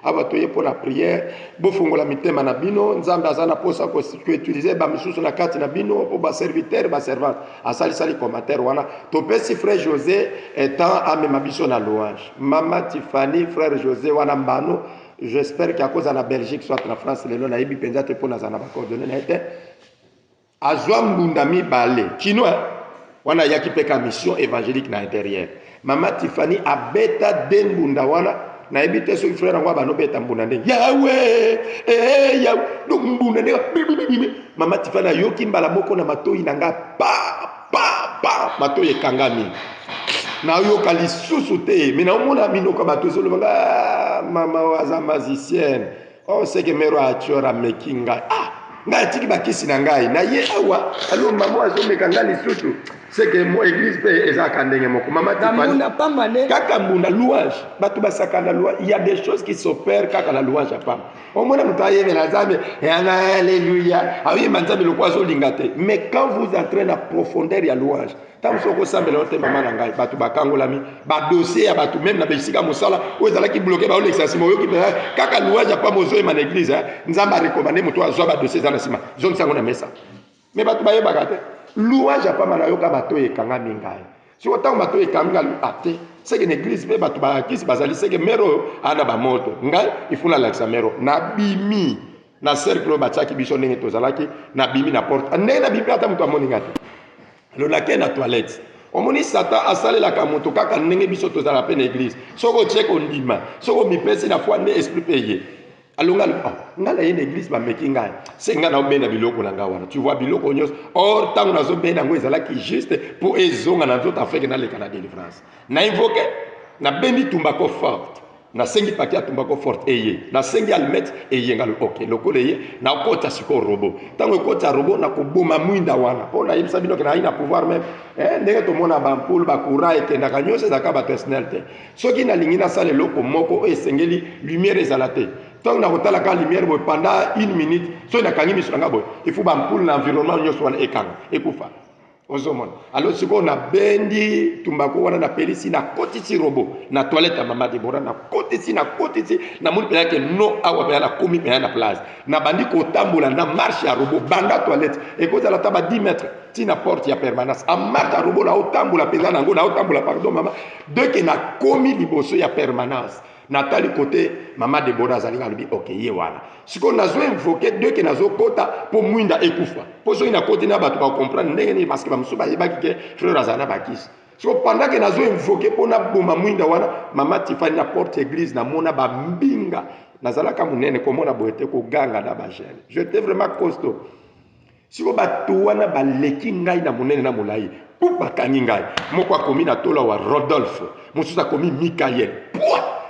awa toye pour la prière bo fungola mitema na bino nzamba azana posa ko utiliser ba misusu na kati na bino po ba serviteur ba servante asali sali commentaire wana to pesi frère José étant amema biso na louange mama Tiffany frère José wana mbano. J'espère qu'à cause de la Belgique, soit la France, les lois, ils pensent que pour nous en avoir coordonné. Azwam Bundami Balé, Chinois, on a yaki peka mission évangélique dans l'intérieur. Maman Tiffany a bêta den bundawana, na ebite so frère ngwa ba no beta mbunande. Yahweh, Yahweh, donc mbunande. Maman Tiffany yoki mbala moko na matoi nanga pa matoi kangami. Na yo kali sous-souté mais na omona minoka bato so lobanga mama waza magicienne on sait que mero achora mekinga ngai tiki bakisi na ngai na ye awa alo mama azo mekanga lisusu c'est que mo église pe ezaka ndenge moko mama Tiffany kaka mbuna louange bato basaka na louange il y a des choses qui s'opèrent kaka la louange pas omona mutaye na zambe alléluia awi manzambe lokwa zo lingate mais quand vous entrez na profondeur ya louange tant soko sambela ote mama na ngai bato bakangolami ba dossier ya bato même na besika mosala o ezala ki bloquer ba olexasimo yo ki kaka louange pas mozo e man église nzamba recommander moto azwa ba dossier za na sima zone sango na mesa mais bato baye bakate louange pas mana yo ka bato e kanga mingai si autant bato e kanga ate c'est que l'église pe bato ba kisi bazali c'est que mero ana ba moto ngai ifuna laksa mero na bimi na cercle ba tsaki biso ndenge tozalaki na bimi na porte ndenge na bimi ata moto amoni ngati le laquais na toilette omoni Satan asalelaka moto kaka ndenge biso tozala pe na église soko tieko ndima soko mipesi na foi nde esprit payé alonga ngala yene église ba meki ngai c'est ngana obena biloko na ngawana tu vois biloko nyos or tango nazo bena ngo ezalaki juste pour ezonga na nzoto afeke na leka na délivrance na invoquer na bendi tumbako forte na sengi pakia tumbako forte eye na sengi almet eye ngalo ok lokole ye na kota siko robo tango kota robo na koboma mwinda wana pona yebisa bino ke na ina pouvoir même ndenge to mona ba ampoule ba courant et na kanyose za ka ba personnalité soki na lingina sale loko moko esengeli lumière ezalate tant na kotala ka lumière pendant 1 minute so na kangi miso nga boy il faut ba ampoule na environnement nyos wana ekanga ekufa ozomona alors siko na bendi tumbako wana na pelisi na kotisi robo na toilette ya mama Deborah na kotisi na moni pe yake no awa pe na komi pe na place na bandi ko tambola na marche ya robo banda toilette et ko la taba 10 mètres tina porte ya permanence a marche ya robo na otambola peza nango na otambola pardon mama de que na komi liboso ya permanence Natali côté mama Deborah zalinga lubi ok ye wana siko nazo invoquer de que nazo kota po mwinda ekufa po so ina côté na bato ba comprendre ndenge ni parce que ba musuba yebaki ke frère azana bakisi siko pendant que nazo invoquer po na boma mwinda wana mama Tiffany na porte église na mona ba mbinga nazalaka munene komona boete ko ganga na ba jeune j'étais vraiment costaud siko bato wana baleki ngai na munene na mulai pou bakangi ngai moko akomi na tola wa Rodolphe mosusu akomi Michael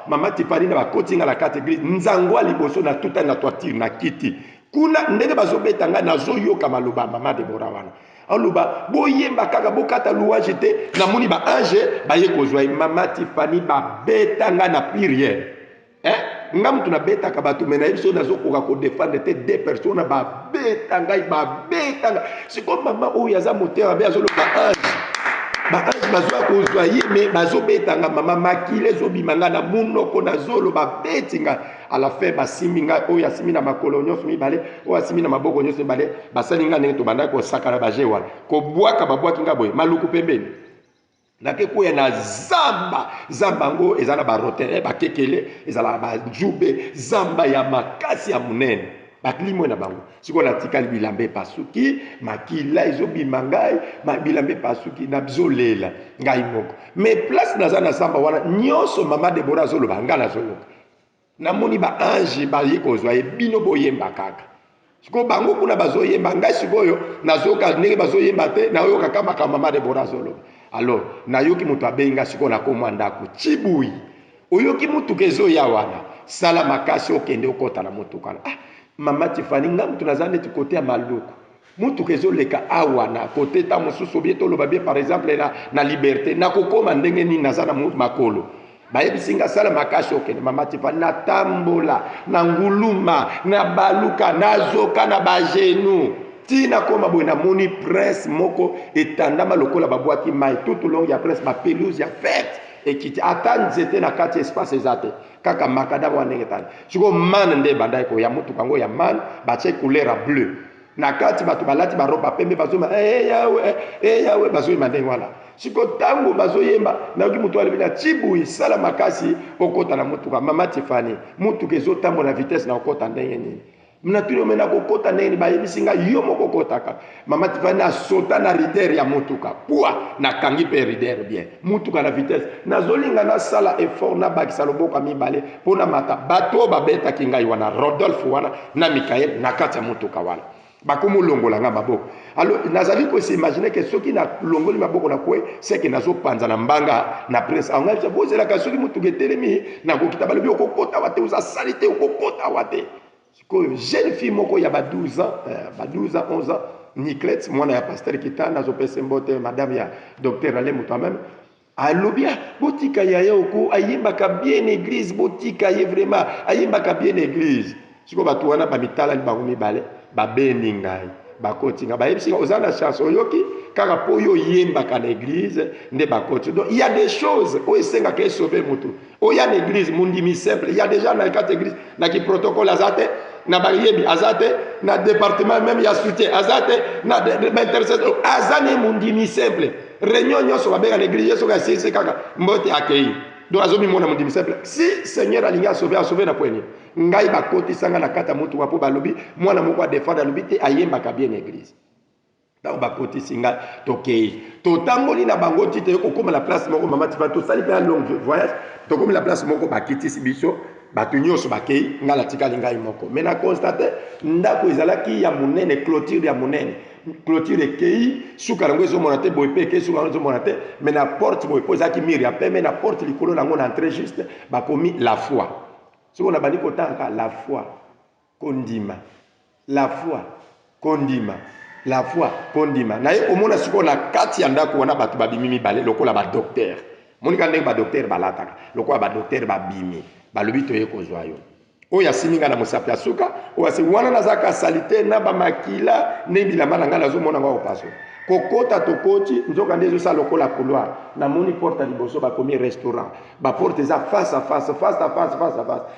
mama Tiffany na bakoti nga la carte église nzangwa liboso na tuta na toiture na kiti kuna ndenge bazobeta nga nazoyoka maloba mama Deborah wana aloba boyemba kaka bokata louange te namoni ba ange baye kozwa mama Tiffany babeta nga na prière nga mutu na beta ka bato mena biso nazokoka ko défendre te deux personnes babeta ngai babeta nga siko mama oyo aza moteur abe azoloba ange baange bazwa kozwa ye me bazobetanga mama makile zobima nga na munoko na zolo babeti nga à la fin basimi nga oyo asimi na makolo nyonso mibale oyo asimi na maboko nyonso mibale basali nga ndenge tobanda kosakana baje wana kobwaka babwaki nga boye maluku pembeni nake koya na zamba ngo ezala barotere bakekele ezala banjube zamba ya makasi ya munene baklimo na bango siko na tikali bilambe pasuki makila ezobima ngai bilambe pasuki na bizolela ngai moko mais place naza na samba wana nyonso mama Deborah zoloba nga na zoloba namoni ba ange baye kozwa bino boyemba kaka siko bango kuna bazoyemba ngai sikoyo nazoka ndenge bazoyemba te nayoka kama mama Deborah zoloba alors nayoki mutu abenga siko na komwa ndako chibui oyoki mutu kezoya wana sala makasi okende okota na mutuka mama Tiffany nga mutu naza neti kote ya maluku mutu kezoleka awa na kote ta mosusu bieto loba bien par exemple na liberté na kokoma ndenge nini naza na makolo bayebisinga sala makasi okende mama Tiffany na tambola na nguluma na baluka nazoka na bajenu tina koma boye na moni prince moko etandama lokola babwaki mai tout long ya prince ba pelouse ya fête ekiti ata nzete na kati espace ezate kaka makadama wanenge tani siko man nde bandai ko ya mutu kango ya man batie couleur bleu na kati bato balati baroba pembe bazoma yawe bazoyemba ndenge wana siko tango bazoyemba nayoki mutu alebela chibui sala makasi okota na mutuka mama Tiffany mutuka ezotambola na vitesse na okota ndenge nini mnatuli mena kokota ndenge bayebisinga yo moko kotaka mama Tiffany asota na rider ya mutuka pua na kangi pe rider bien mutuka na vitesse nazolinga na sala effort na bakisa loboko mibale pona mata bato babeta kingai wana Rodolphe wana na Michael na kati ya mutuka wana bakomo longola nga maboko alors nazali ko s'imaginer que soki na longoli maboko na kwe c'est que nazo panza na mbanga na prince anga je bozela ka soki mutuka etelemi na kokita balobi okokota wate uza salite okokota wate jeune fille moko ya ba 12 ans 11 ans Niclette mwana ya pasteur kitana azopesa mbote madame ya docteur ale mutu même alobia botika ya yoko ayimbaka bien église botika ye vraiment ayimbaka bien église siko batu wana ba mitala ni bango mibale ba beni ngai bakoti nga bayebisi ozana chance oyoki kaka po yo yembaka na église nde bakoti donc il y a des choses o esenga ke sauver mutu o ya na église mundimi simple il y a déjà na carte église na ki protocole azate na bayebi azate na département même ya soutien azate na intercession azane mundimi simple réunion nyonso babenga na église yeso ka sisi kaka mbote akei donc azomi mona mundimi simple si seigneur alinga sauver na poeni ngai bakoti sanga na kata mutu wapo balobi mwana moko a défendre alobi te ayembaka bien église donc bakoti singa tokei totangoli na bango tite kokoma la place moko mama Tiffany to sali pe long voyage tokomi la place moko bakitisi biso bato nyonso bakei nga la tikali ngai moko mais na constate ndako ezalaki ya munene clôture ya munene clôture ekei suka nango ezomona te boye pe ekei suka nango ezomona te mais na porte boye po ezalaki mire ya pembe na porte likolo nango na entrée juste bakomi la foi soki on a bandi kotanga la foi kondima la foi kondima la foi kondima naye omona sikoyo na kati ya ndako wana bato babimi mibale lokola badocteur monika ndenge badocteur balataka lokola badocteur babimi balobi toye kozwa yo oyo asiminga na mosapi ya suka oyo asi wana nazaka salite na bamakila ne bilamba na ngai nazomona ngo opaso kokota tokoti nzoka nde ezosala lokola couloir namoni porte liboso bakomi restaurant baporte eza face à face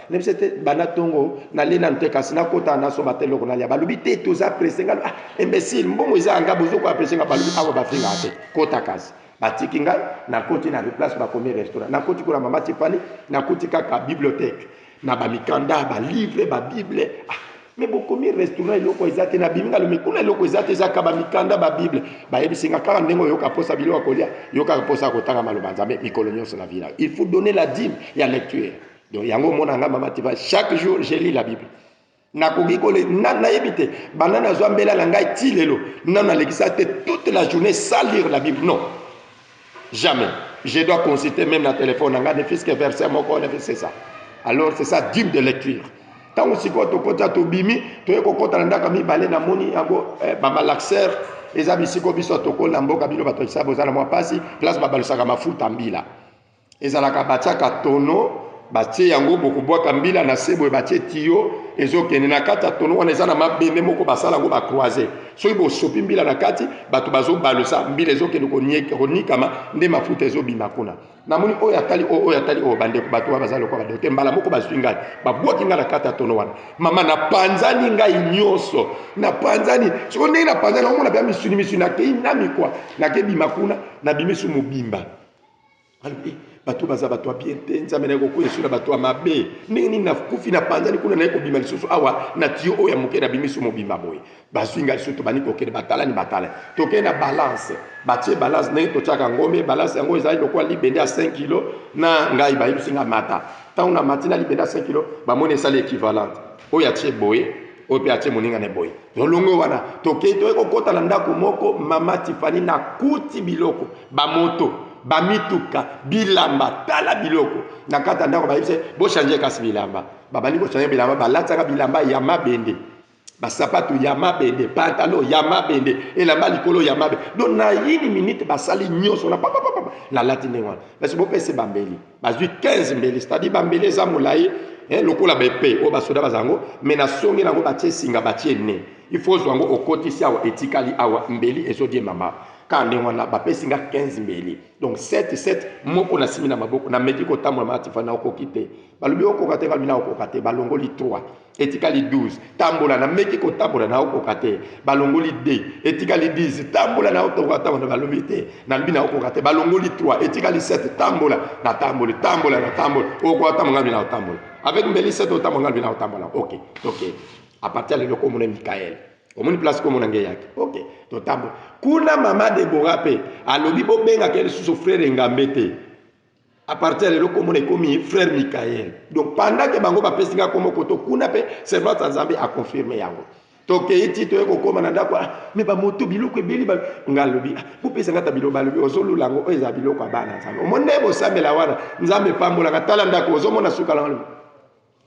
ne biso te banda ntongo nalie nanu te kasi nakota nasomba te eloko nalia balobi te toza presse nga imbécile mbongo eza yanga bozokoya presse nga balobi awa bafinga te kota kasi batiki ngai nakoti na replace bakomi restaurant nakoti kuna mama Tiffany nakoti kaka bibliothèque na bamikanda balivre babible mais bokomi restaurant eloko eza te na biminga lomi kuna eloko eza te ezaka bamikanda babible bayebisinga kaka ndenge oyoka posa biloko kolia yoka posa kotanga maloba nzambe mikolo nyonso na vila il faut donner la dîme ya lecture donc yango mona nga mama Tiffany chaque jour je lis la bible nakoki kole nayebi te banda nazwa mbela na ngai ti lelo nanu nalekisa te toute la journée sans lire la bible non jamais je dois consulter même na téléphone na ngai ne fils que verset moko c'est ça alors c'est ça dîme de lecture tango sikoyo tokota tobimi toye kokota na ndako mibale na moni yango bamalaxer eza bisiko biso tokola mboka bino bato isa bozala mwa pasi place babalusaka mafuta mbila ezalaka batiaka tono batie yango bokobwaka mbila na se boye batie tiyo ezokende na kati ya tono wana eza na mabende moko basala yango bacroise soki bosopi mbila na kati bato bazobalusa mbila ezokende konikama nde mafuta ezobima kuna namoni oyo atali oyo bandeko bato wana baza lokola badote mbala moko bazwi ngai babwaki ngai na kati ya tono wana mama napanzani ngai nyonso napanzani siko ndenge napanzani omona bya misuni nakei namikwa nakebima kuna nabimisu mobimba alobi bato baza bato bien te nzambe na kokoya sura bato ya mabe ndenge nini nakufi na panzani kuna na kobima lisusu awa na tiyo oyo ya moke na bimisu mobimba boye bazwi ngai lisusu tobandi kokende batala tokende na balance batie balance ndenge totiaka ngombe balance yango ezali lokola libende ya 5 kilo na ngai bayebisinga mata ntango na mati na libende ya 5 kilo bamoni esali équivalente oyo atie boye oyo mpe atie moninga ne boye lolongo wana tokei toye kokota na ndako moko mama Tiffany na kuti biloko bamoto bamituka bilamba tala biloko na kati ya ndako bayebise bochange kasi bilamba babandi kochange bilamba balataka bilamba ya mabende basapato ya mabende pantalon ya mabende elamba likolo ya mabende donc na yini minute basali nyonso na papa la lati ndenge wana parce bopese bambeli bazwi 15 mbeli c'est-à-dire bambeli eza molai lokola bepe oyo basoda bazango me na songi nango batie singa batie ne il faut zwa yango okotisi awa etikali awa mbeli ezodie mama ka ndenge wana bapesi nga 15 mbeli donc 7 moko na simi na maboko na meki kotambola mama Tiffany na okoki te balobi okoka te balobi na okoka te balongoli 3 etikali 12 tambola na meki kotambola na okoka te balongoli 2 etikali 10 tambola na okoka tambola balobi te na lobi na okoka te balongoli 3 etikali 7 tambola na tambola okoka tambola na tambola avec mbeli 7 otambola na tambola ok à partir de loko mona Mikael omoni place ko mona ngeyaki ok to tambola kuna mama Deborah pe alobi bobenga kele sous frère ngambe te à partir de loko mona komi frère Mikael donc pendant que bango bapesinga komo koto kuna pe servant Nzambe a confirmé yango tokei ti toye kokoma na ndako me bamoto biloko ebeli ngalobi bopesa ngata biloko balobi ozolula yango oyo eza biloko ya bana Nzambe omoni nde bosambela wana Nzambe pambolaka tala ndako ozomona suka lango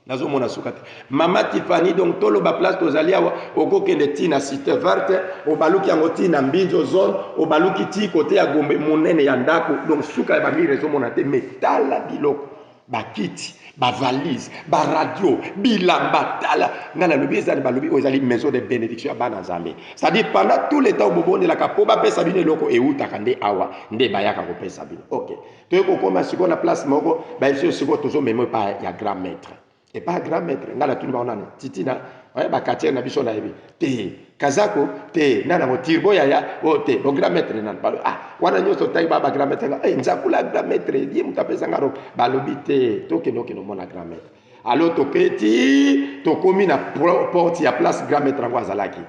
nazomona suka te mama Tiffany donc toloba place tozali awa okokende ti na cité verte obaluki yango ti na mbinzo zone obaluki ti kote ya Gombe monene ya ndako donc suka ya bamire ezomona te metala biloko bakiti bavalise baradio bilamba tala nga nalobi ezali balobi oyo ezali maison de bénédiction ya bana Nzambe c'est-à-dire pendant tout le temps bobondelaka mpo bapesa bino eloko eutaka nde awa nde bayaka kopesa bino ok toye kokoma sikoyo na place moko bayebisi sikoyo tozomema epa ya grand maître et pas grand maître ngala tuni ba onana titina ba quartier na biso na yebi te kazako te nana mo tirbo ya o te o grand maître nana ba wana nyoso tai ba grand maître nzakula grand maître ye mutapesa ngaro ba lobi te toke no mona grand maître alors toketi tokomi na porte ya place grand maître ngo azalaki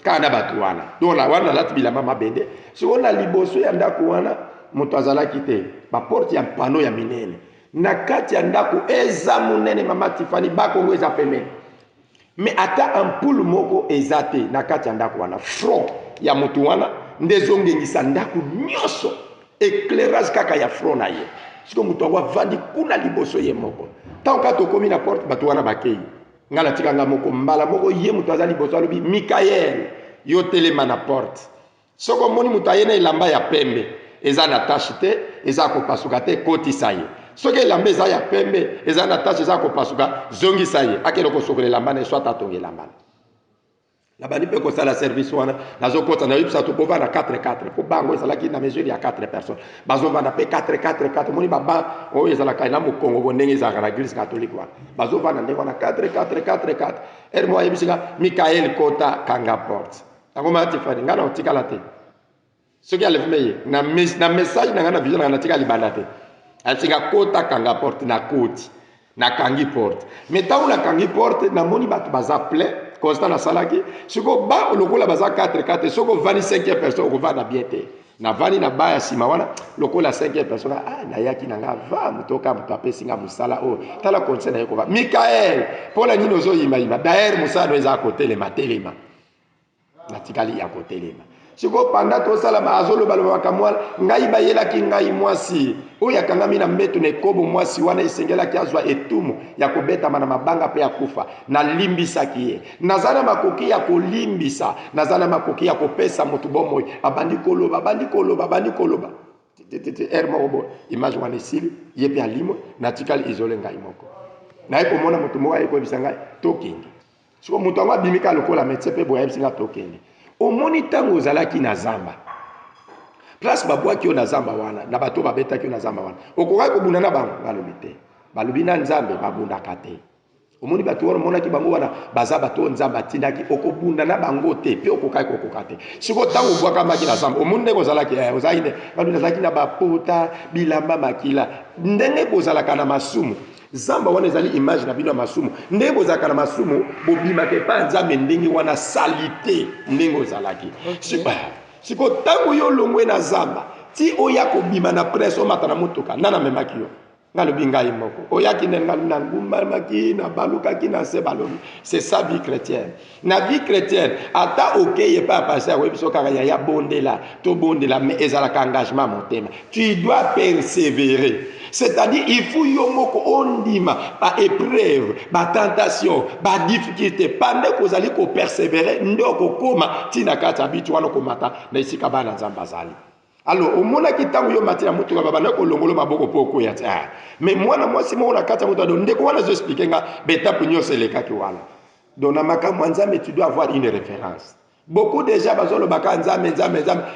kana batu wana donc la wana lati bilamba mabende so na liboso ya ndako wana moto azalaki te ba porte ya pano ya minene na kati ya ndako eza munene mama Tiffany bakongo eza pemene mais ata ampoule moko eza te na kati ya ndako wana front ya motu wana ndezongengisa ndako nyonso éclairage kaka ya front na ye siko moto akwa vandi kuna liboso ye moko tango ka tokomi na porte bato wana bakei nga natikanga moko mbala moko ye moto aza liboso alobi Mikael yo telema na porte soko moni moto aye na elamba ya pembe eza na tache te eza kopasuka te kotisa ye soki elamba eza ya pembe eza na tache eza kopasuka zongisa ye akende kosokola elamba na ye soit atonga elamba na bandi mpe kosala service wana nazokota nayebisa to kovanda 4-4 po bango ezalaki na mesure ya 4 personnes bazovanda mpe 4-4-4 moni baba oyo ezalaka na mokongo bo ndenge ezalaka na église catholique wana bazovanda ndenge wana 4-4-4-4 ere mo ayebisika Mikael kota kanga porte akoma tifani ngana otikala te soki alevime ye na message na nga na vision na nga natika libanda te atinga kota kanga porte na koti na kangi porte mais ntango na kangi porte namoni bato baza plein constant nasalaki siko ba lokola baza 4-4 soko vani 5e personne okovanda bien te na vani na ba ya nsima wana lokola 5e personne nayaki na nga va motoka moto apesi nga mosala oyo tala conseil na ye kova Mikael mpona nini ozoyimayima daere mosala no eza kotelema telema natikali ya kotelema siko panda tosalama azoloba makambo wana ngai bayelaki ngai mwasi oyo akangami na mbeto na ekobo mwasi wana esengelaki azwa etumu ya kobetama na mabanga mpe ya kufa nalimbisaki ye naza na makoki ya kolimbisa naza na makoki ya kopesa motu bomoi abandi koloba ere moko boye image wana esili ye mpe alimo natikali izole ngai moko naye komona motu moko aye koyebisa ngai tokende siko motu yango abimika lokola medecin mpe boye ayebisi ngai tokende omoni ntango ozalaki na zamba place babwaki yo na zamba wana na bato babetaki yo na zamba wana okokaki kobunda na bango balobi te balobi na nzambe babundaka te omoni bato wana omonaki bango wana baza bato oyo nzambe atindaki okobunda na bango te mpe okokaki kokoka te siko ntango obwakamaki na zamba omoni ndenge ozalaki ozalaki nde balobi nazalaki na bapota bilamba makila ndenge bozalaka na masumu zamba wana ezali image na bino ya masumu ndenge bozalaka na masumu bobimaka epai nzambe ndenge wana salite ndenge ozalaki siko ntango yo olongwe na zamba ti oya kobima na presse omata na motuka nana amemaki yo ngalobi ngai moko oyaki nde ngai na ngumbamaki na balukaki na se balobi c'est ça vie chrétienne na vie chrétienne ata okei epai ya paster akoyebi so kaka yaya bondela tobondela mais ezalaka engagement motema tu dois persévérer c'est-à-dire il faut yo moko ondima ba épreuve ba tentation ba difficulté pendant que ozali ko persévérer nde okokoma tina kati abitu wana komata na esika bana nzambe azali alors omonaki ntango yo mati na motuka babanda kolongolo maboko mpo okoya te mais mwana mwasi moko na kati ya moto ado ndeko wana azoexplike nga betape nyonso elekaki wana donc na makambo ya nzambe tu dois avoir une référence beaucoup déjà bazolobaka nzambe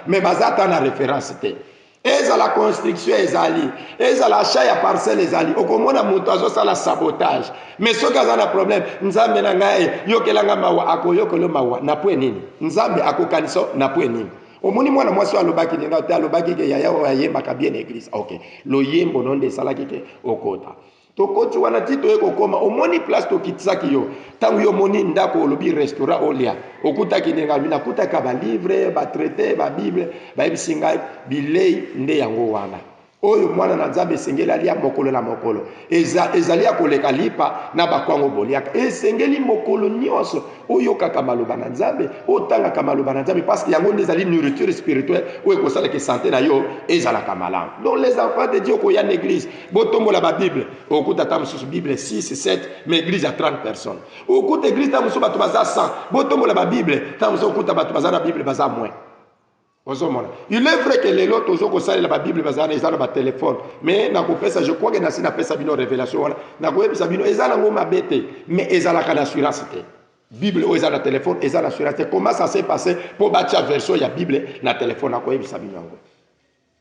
mais baza ata na référence te ezala construction ezali ezala achat ya parcelle ezali okomona moto azosala sabotage mais soki aza na problème nzambe na ngai yokelanga mawa akoyokelo mawa na pwe nini nzambe akokanisa na pwe nini omoni mwana mwasi alobaki ninga te alobaki ke yaya oyo ayembaka bien église ok loyembo nonde esalaki ke okota tokoti wana ti toye kokoma omoni place tokitisaki yo ntango yo omoni ndako olobi restaurant olia okutaki ninga bina kutaka balivre batraité babible bayebisi ngai bilei nde yango wana oyo mwana na nzambe esengeli alia mokolo na mokolo ezali ya koleka lipa na bakwango boliaka esengeli mokolo nyonso oyokaka maloba na nzambe otangaka maloba na nzambe parce que yango nde ezali nourriture spirituelle oyo ekosalaka santé na yo ezalaka malamu donc les enfants de Dieu koya na église botombola babible okuta ta mosusu bible 6 7 mais église ya 30 personnes okuta église ta mosusu bato baza 100 botombola babible ta mosusu okuta bato baza na bible baza moins. Il est vrai que les lots toujours que ça la Bible bazana ezana ba téléphone mais na kopesa je crois que na sina pesa bino révélation wana na koyebisa bino ezana ngoma bete mais ezala kana assurance te Bible o ezana téléphone ezana assurance te comment ça s'est passé pour batia version ya Bible na téléphone na koyebisa bino ngo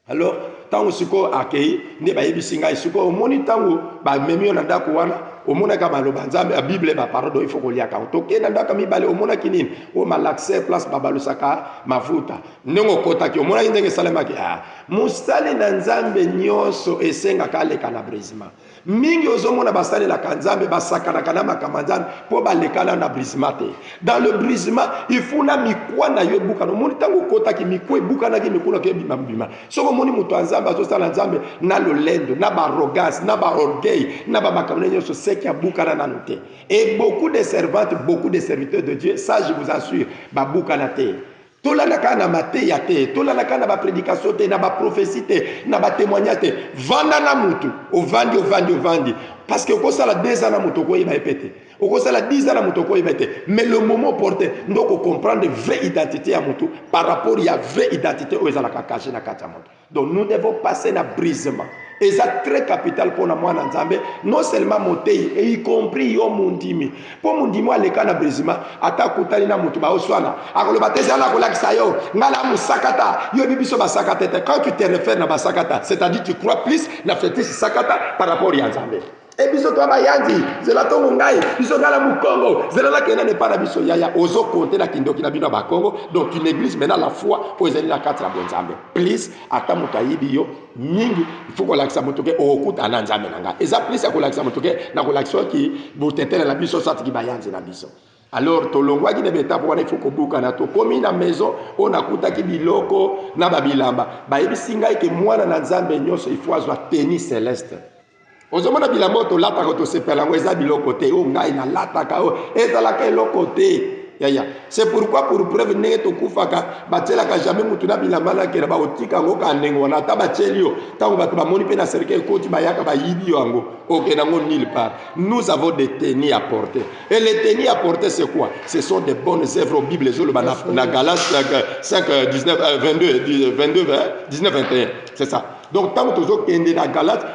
alors tango siko akei ne ba yebisi ngai siko omoni tango ba memi na ndako wana omonaka maloba nzambe ya Bible ba parodo il faut koliaka tokenda ndaka mibale omonaki nini o malaxe place babalusaka mafuta ndenge okotaki omonaki ndenge salemaki musali na nzambe nyonso esengaka aleka na brisement mingi ozomona basali la nzambe basakanaka na makambo nzambe mpo balekana na brisement te dans le brisement il faut na mikwa na yo ebukana omoni ntango okotaki mikwa ebukanaki mikolo ke bimabima soko omoni moto ya nzambe azosala nzambe na lolendo na baarrogance na baorgueil na bamakambo nyonso seki abukana nanu te et beaucoup de servantes beaucoup de serviteurs de Dieu ça je vous assure babukana te tolandaka na mateya te tolandaka na baprédication te na baprophétie te na batémoignage te vanda na mutu ovandi parce que okosala 2 ans na mutu okoyeba ye te okosala 10 ans na mutu okoyeba te mais le moment opportun ndoko comprendre vraie identité ya mutu par rapport ya vraie identité oyo ezalaka caché na kati ya mutu donc nous devons passer na brisement Et ça très capital pour moi Nzambe, non seulement motei, et y compris yo mundimi. Pour mundimi aleka na brisima, ata kutali na mutu ba oswana. Akolo bateza na kolakisa yo, ngala musakata, yo bibiso basakata. Quand tu te réfères na basakata, c'est-à-dire tu crois plus na fétiche sakata par rapport à Nzambe. Et biso to bayandi, zela to ngai, biso ngala mu Congo, zela la kena ne para biso yaya, ozo compter la kindoki na bino ba Congo, donc une église maintenant la foi aux églises la quatre la bonzambe. Please ata mutayibi yo mingi, il faut qu'on laksa mutoke okuta na nzambe nanga. Et ça please ko laksa mutoke na ko lakso ki botetela la biso sati ki bayandi na biso. Alors tolongwa ki nebeta pour il faut ko buka na to komi na maison on akuta ki biloko na babilamba. Ba yebisinga ke mwana na nzambe nyoso il faut azwa tennis céleste. Ozomona bilamba to lata ko to sepela ngo eza biloko te o ngai na lata ka o ezalaka eloko te. Yaya. C'est pourquoi pour preuve nenge to kufaka batela ka jamais mutu na bilamba na kera ba otika ngo ka nengo na ta batelio tango bato ba moni pe na cercle koti bayaka ba yibi yango OK nango nulle part. Nous avons des tennis à porter. Et les tennis à porter c'est quoi? Ce sont des bonnes œuvres au Bible zo le bana na Galates 5 19 22 19 21. C'est ça. Donc, tant que tu as dans Galates,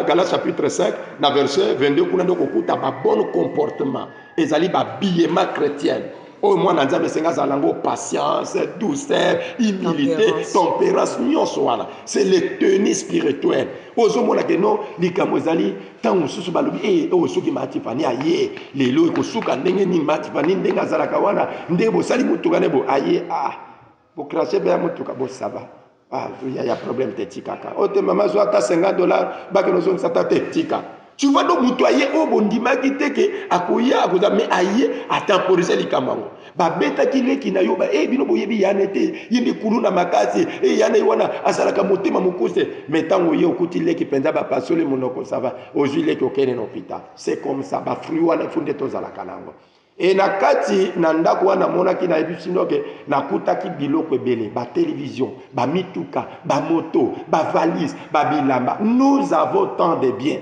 Galates chapitre 5, dans verset 22, tu as un bon comportement. Et ça un habillement chrétien. Au moins, nous avons patience, douceur, humilité, tempérance. C'est les tenues spirituelles. Aux hommes, non, les camozali, tant que vous avez dit, oh, ce qui m'a dit, les lois, les soukas, les matifani, les nazarakawana, les bosali, les aïe, ah, vous crachez bien, ça va. Ah, il y a problème de tika. Oh, te maman, soit à $50, bac nos zones, ça t'a tika. Tu vois donc mutoyer au bondima qui te que akoya akoza mais aïe à temporiser les kamango. Ba beta kile ki na yoba bino boyebi yanete yimbi kuluna makasi yana wana asalaka motema mukuse mais tango ye okutile ki penza ba pasole monoko ça va ozile ki okene na hôpital. C'est comme ça ba fruit wana funde tozala kanango. Et nakati na ndako wana monaki na ebisinoke nakutaki biloko ebele ba télévision ba mituka ba moto ba valise ba bilamba. Nous avons tant de biens.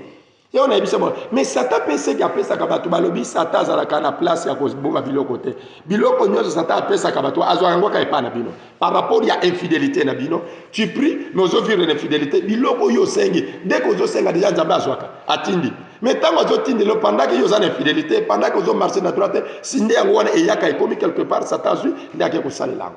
Et on a dit bon, mais Satan pensait qu'il a fait ça comme tu balobi Satan a la place à cause de biloko te. Biloko nyoso Satan a fait ça comme toi azwango ka epana bino. Par rapport il y a infidélité na bino, tu pries mais ozo vivre une infidélité. Biloko yo sengi, dès que ozo senga déjà nzamba azwaka atindi. Mais tant ozo tindi le pendant que yo za infidélité, pendant que ozo marcher na droite, sinde yango wana eyaka ekomi quelque part Satan zui ndake ko salela.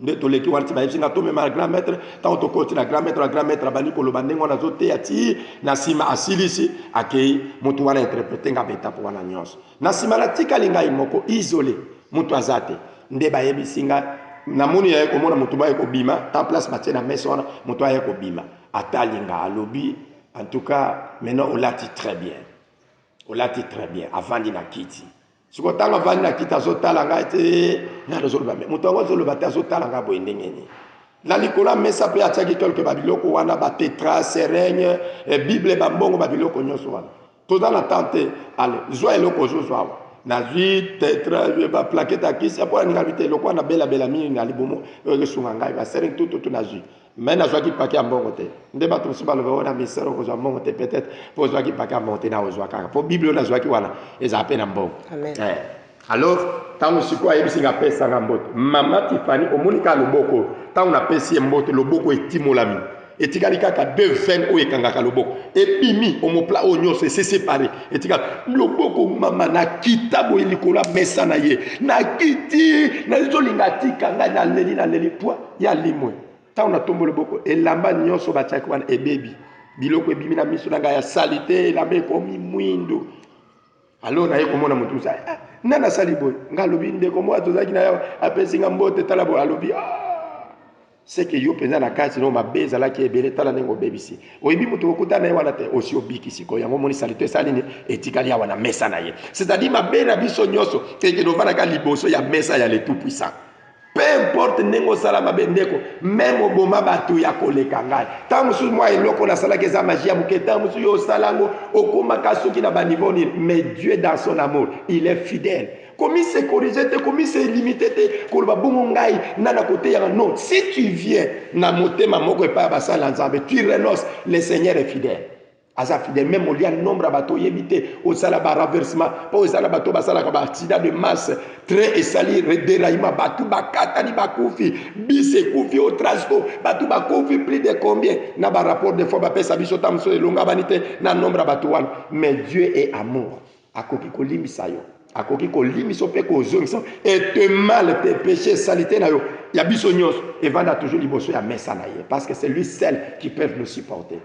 Nde toleki wanti ba yinga to me ma grand maître tant to koti na grand maître bani ko lobande ngona zote ati na sima asilisi akei mutu wana interpréter nga beta po wana nyonso na sima na tika linga imoko isolé mutu azate nde ba yebisinga na moni ya ko mona mutu ba ko bima ta place ba na meso wana mutu ya ko bima atalinga alobi en tout cas maintenant on l'a dit très bien avant dina kiti. Si vous avez un peu de temps, la Nicolas met ça peut attaquer quelques babiloko wana ba tétra sereigne bible bambongo babiloko nyoso wana to dans l'attente allez joie eloko joie na vie tétra ba plaquette akisi apo ni ngabite lokwa na bela mini na libomo resunga ngai ba sereng tout na vie mais na joie qui paquet mbongo te ndeba to siba lo wana misero ko joie mbongo te peut-être pour joie qui paquet mbongo na joie kaka pour bible na joie qui wana eza apena mbongo amen. Alors, tant que quoi ebisinga pesa ngambote mama Tiffany omonika loboko tant on apesi mbote loboko etimolami etikali kaka deux veines o ekangaka loboko epimi omopla onyo c'est séparé etikali loboko mama na kitabo ilikola mesa na ye na kiti na zolinga tikanga na leli poa ya limwe tant on atombo loboko elamba nyonso batiaki wana ebebi biloko ebimi na miso nanga ya salite elamba ekomi mwindu. Alors na yeko mona mutu sa nana salibo ngalobi ndeko mo atozaki na yo apesinga mbote talabo alobi c'est que yo penza na kati no mabeza la ki ebele tala nengo bebisi oyibi mutu okuta na wana te osi obiki siko yango moni salite salini etikali ya wana mesa na ye c'est-à-dire mabena biso nyoso teke no vana ka liboso ya mesa ya le tout puissant. Peu importe nengo salama bendeko même oboma batu ya koleka ngai tango su moi eloko na sala keza magia muketa musu yo salango okoma kasuki na ba niveau ni mais Dieu dans son amour il est fidèle comme il s'est corrigé comme il s'est limité koloba bongo ngai nana côté ya non si tu viens na motema moko pa basala nzambe tu renonces le Seigneur est fidèle aza fidèle même au nombre bateau yébité au sala renversement pas au sala bateau basala ka accident de masse train et sali déraillement bateau bakata ni bakufi bis et kufi au transport bateau bakufi plus de combien na ba rapport de fois ba pesa biso tamso elonga banité na nombre bateau wana mais Dieu est amour akoki kolimisa yo akoki kolimisa pe kozongisa et te mal tes péchés salité na yo ya biso nyos et vanda toujours liboso ya mesa na ye parce que c'est lui seul qui peut nous supporter.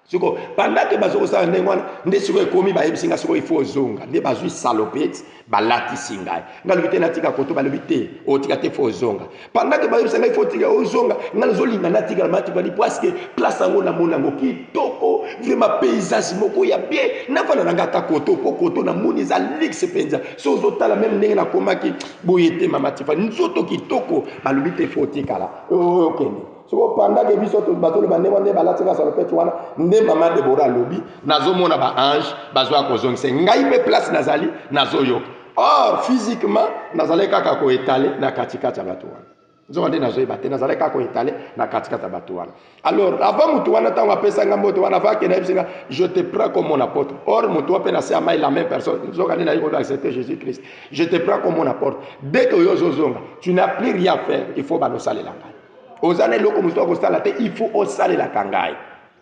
Siko pendant que bazo sa ndengwana nde siko ekomi ba yebisinga siko il faut zonga nde bazui salopette balati singai ngalo bitena tika koto balobite o tika te faut zonga pendant que ba yebisinga il faut tika o zonga ngalo zolinga natika mati bali parce que place ngo na monango kitoko vraiment paysage moko ya bien na fana nanga ta koto po koto na moni za luxe penza so zotala même ndenge na komaki boyete mama tifa nzoto kitoko balobite faut tika la okende. So pendant que biso to bato le bande wande balati ka salopette wana nde mama Deborah lobi nazomona ba ange bazwa kozongisa ngai pe place nazali nazoyoka or physiquement nazali kaka ko étaler na katikati ya bato wana nzo wande nazoyeba te nazali kaka ko étaler na katikati ya bato wana alors avant mutu wana tango apesa nga moto wana va ke na bisinga je te prends comme mon apôtre or mutu apena se amai la même personne nzo kandi na yiko accepter Jésus Christ je te prends comme mon apôtre dès que yo zozonga tu n'as plus rien à faire il faut banosala la ngai ozane loko musto ko sala te il faut osale la kangai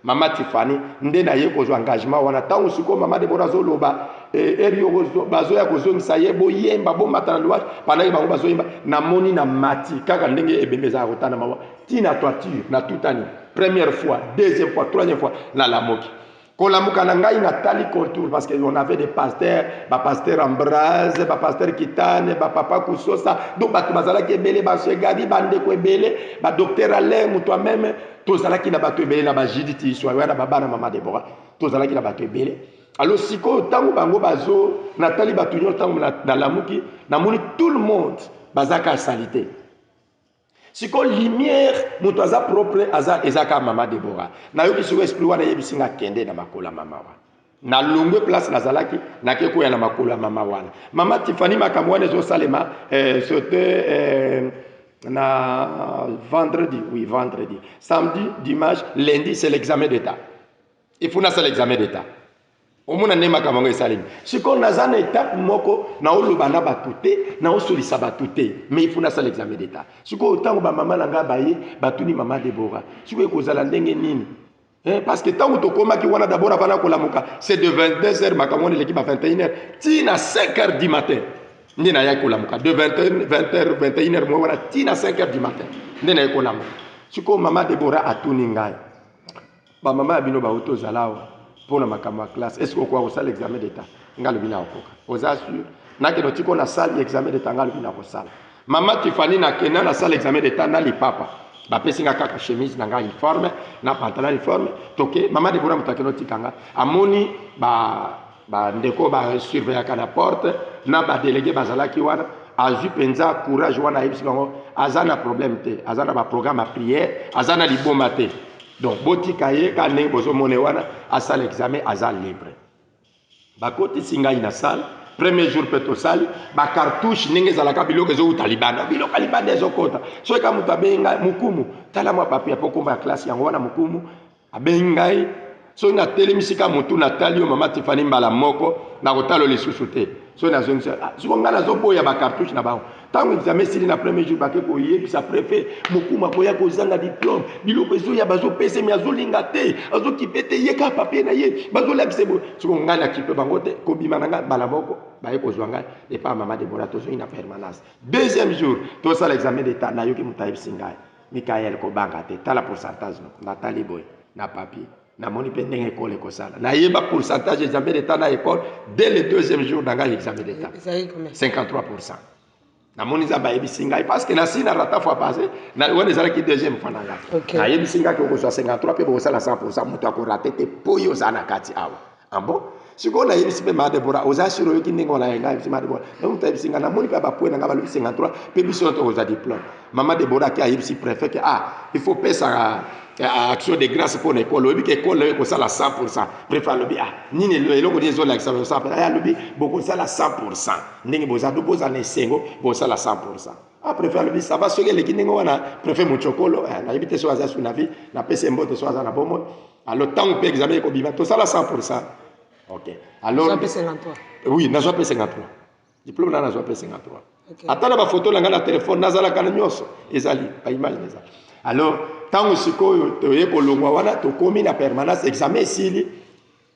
mama Tiffany nde na ye ko zo engagement wana tango siko mama Deborah zo loba eri yo bazo ya ko zo nsaye bo yemba bo matana loi pana ba bazo yemba na moni na mati kaka ndenge ebembeza ko tana mawa tina toiture na tutani première fois deuxième fois troisième fois na la moki kolamuka na ngai na tali contour parce que on avait des pasteurs ba pasteur Ambroise ba pasteur Kitane ba papa Kusosa donc ba bazala ki ebele ba segadi ba ndeko ebele ba docteur Alain toi même tozala ki na bato ebele na ba Judith so wana baba na mama Deborah tozala ki na bato ebele alors siko tango bango bazo na tali bato nyo tango na lamuki na moni tout le monde bazaka salité. Siko lumière mutu aza propre aza ezaka mama Deborah na yoki siko esprit wana yebisinga kende na makola mama wana na longwe place nazalaki na keko ya na makola mama wana mama Tiffany makambo wana ezo salema c'était na vendredi oui vendredi samedi dimanche lundi c'est l'examen d'état il faut na c'est l'examen d'état omona ne makambo esalemi siko nazana étape moko na olobana batute na osolisa batute mais il faut na sala examen d'état siko tango ba mama nanga baye batuni mama Deborah siko ekozala ndenge nini parce que tango to komaki wana d'abord avant ko lamuka c'est de 22h makambo l'équipe à 21h tina 5h du matin ndena ya ko lamuka de 20h 21h mo wana tina 5h du matin ndena ya ko lamuka siko mama Deborah atuni ngai ba mama bino ba auto zalao pour la makama classe est-ce que quoi au salle examen d'état ngalo bina okoka aux assure na ke notiko na salle examen d'état ngalo bina ko salle mama Tiffany na kena na salle examen d'état na li papa ba pesinga kaka chemise na ngai uniforme na pantalon uniforme toke mama Deborah mutakeno tikanga amoni ba ndeko ba surveiller ka la porte na ba délégué bazalaki wana azu penza courage wana yebisi bango azana problème te azana ba programme à prière azana liboma te. Donc, botika ye ka ndenge bozo mone wana asala examen aza libre. Bakoti singa ina salle, premier jour peto salle, ba cartouche ndenge zalaka biloko zo utalibana. Biloko alibana zo kota. So ka mutabenga mukumu, tala mwa papier poko ba classe yango wana mukumu, abengai so na telemisika mutu na talio mama Tiffany mbala moko na kotalo lisusu te. So na zonga so ngana zo boya ba cartouche na bawo. Tango examen sili na premier jour ba ke ko yebisa préfet mukuma ko ya ko zanga diplôme biloko ezo ya bazo pese mi azolinga te azo kipete yeka papier na ye bazo lakise bo so ngana kipe bango te ko bima nanga bala moko ba ye ko zwanga et pas mama Deborah to so ina permanence. Deuxième jour to ça l'examen d'état na yoki mutaib singai Michael ko banga te tala pourcentage na tali boy na papier na moni pe ndenge école ko sala na yeba pourcentage examen d'état na école dès le deuxième jour dans l'examen d'état 53%. Na moni za ba yebi singai parce que na sina rata fois passé na wone zala ki deuxième fois na nga na yebi singa ko so 53 pe bo sala 100% mutu ko raté te poyo zana kati awa ambo siko na yebi sipe ma Deborah oza siro yoki ndenge wala nga yebi ma Deborah na mutu yebi singa na moni pe ba poyo na nga ba 53 pe biso to oza diplôme mama Deborah ki yebi si préfet que il faut payer ça action de grâce pour l'école obi ke école ko sala 100% préfet lobi nini le eloko des zola ça ya lobi boko sala 100% ndenge boza do boza na sengo bo sala 100%. préfère le ça va soki eleki ndenge wana préfère mochokolo nayebi te so aza su na vie napesi mbote so aza na bomoi alors ntango mpe examen ekobima tosala 100%. Ok. Alors oui, nazwa pe 53. Diplôme na nazwa pe 53. Ata na ba photo na nga na téléphone nazalaka na nyonso ezali ba image ezali. Alors ntango sikoyo toye kolongwa wana tokomi na permanence examen esili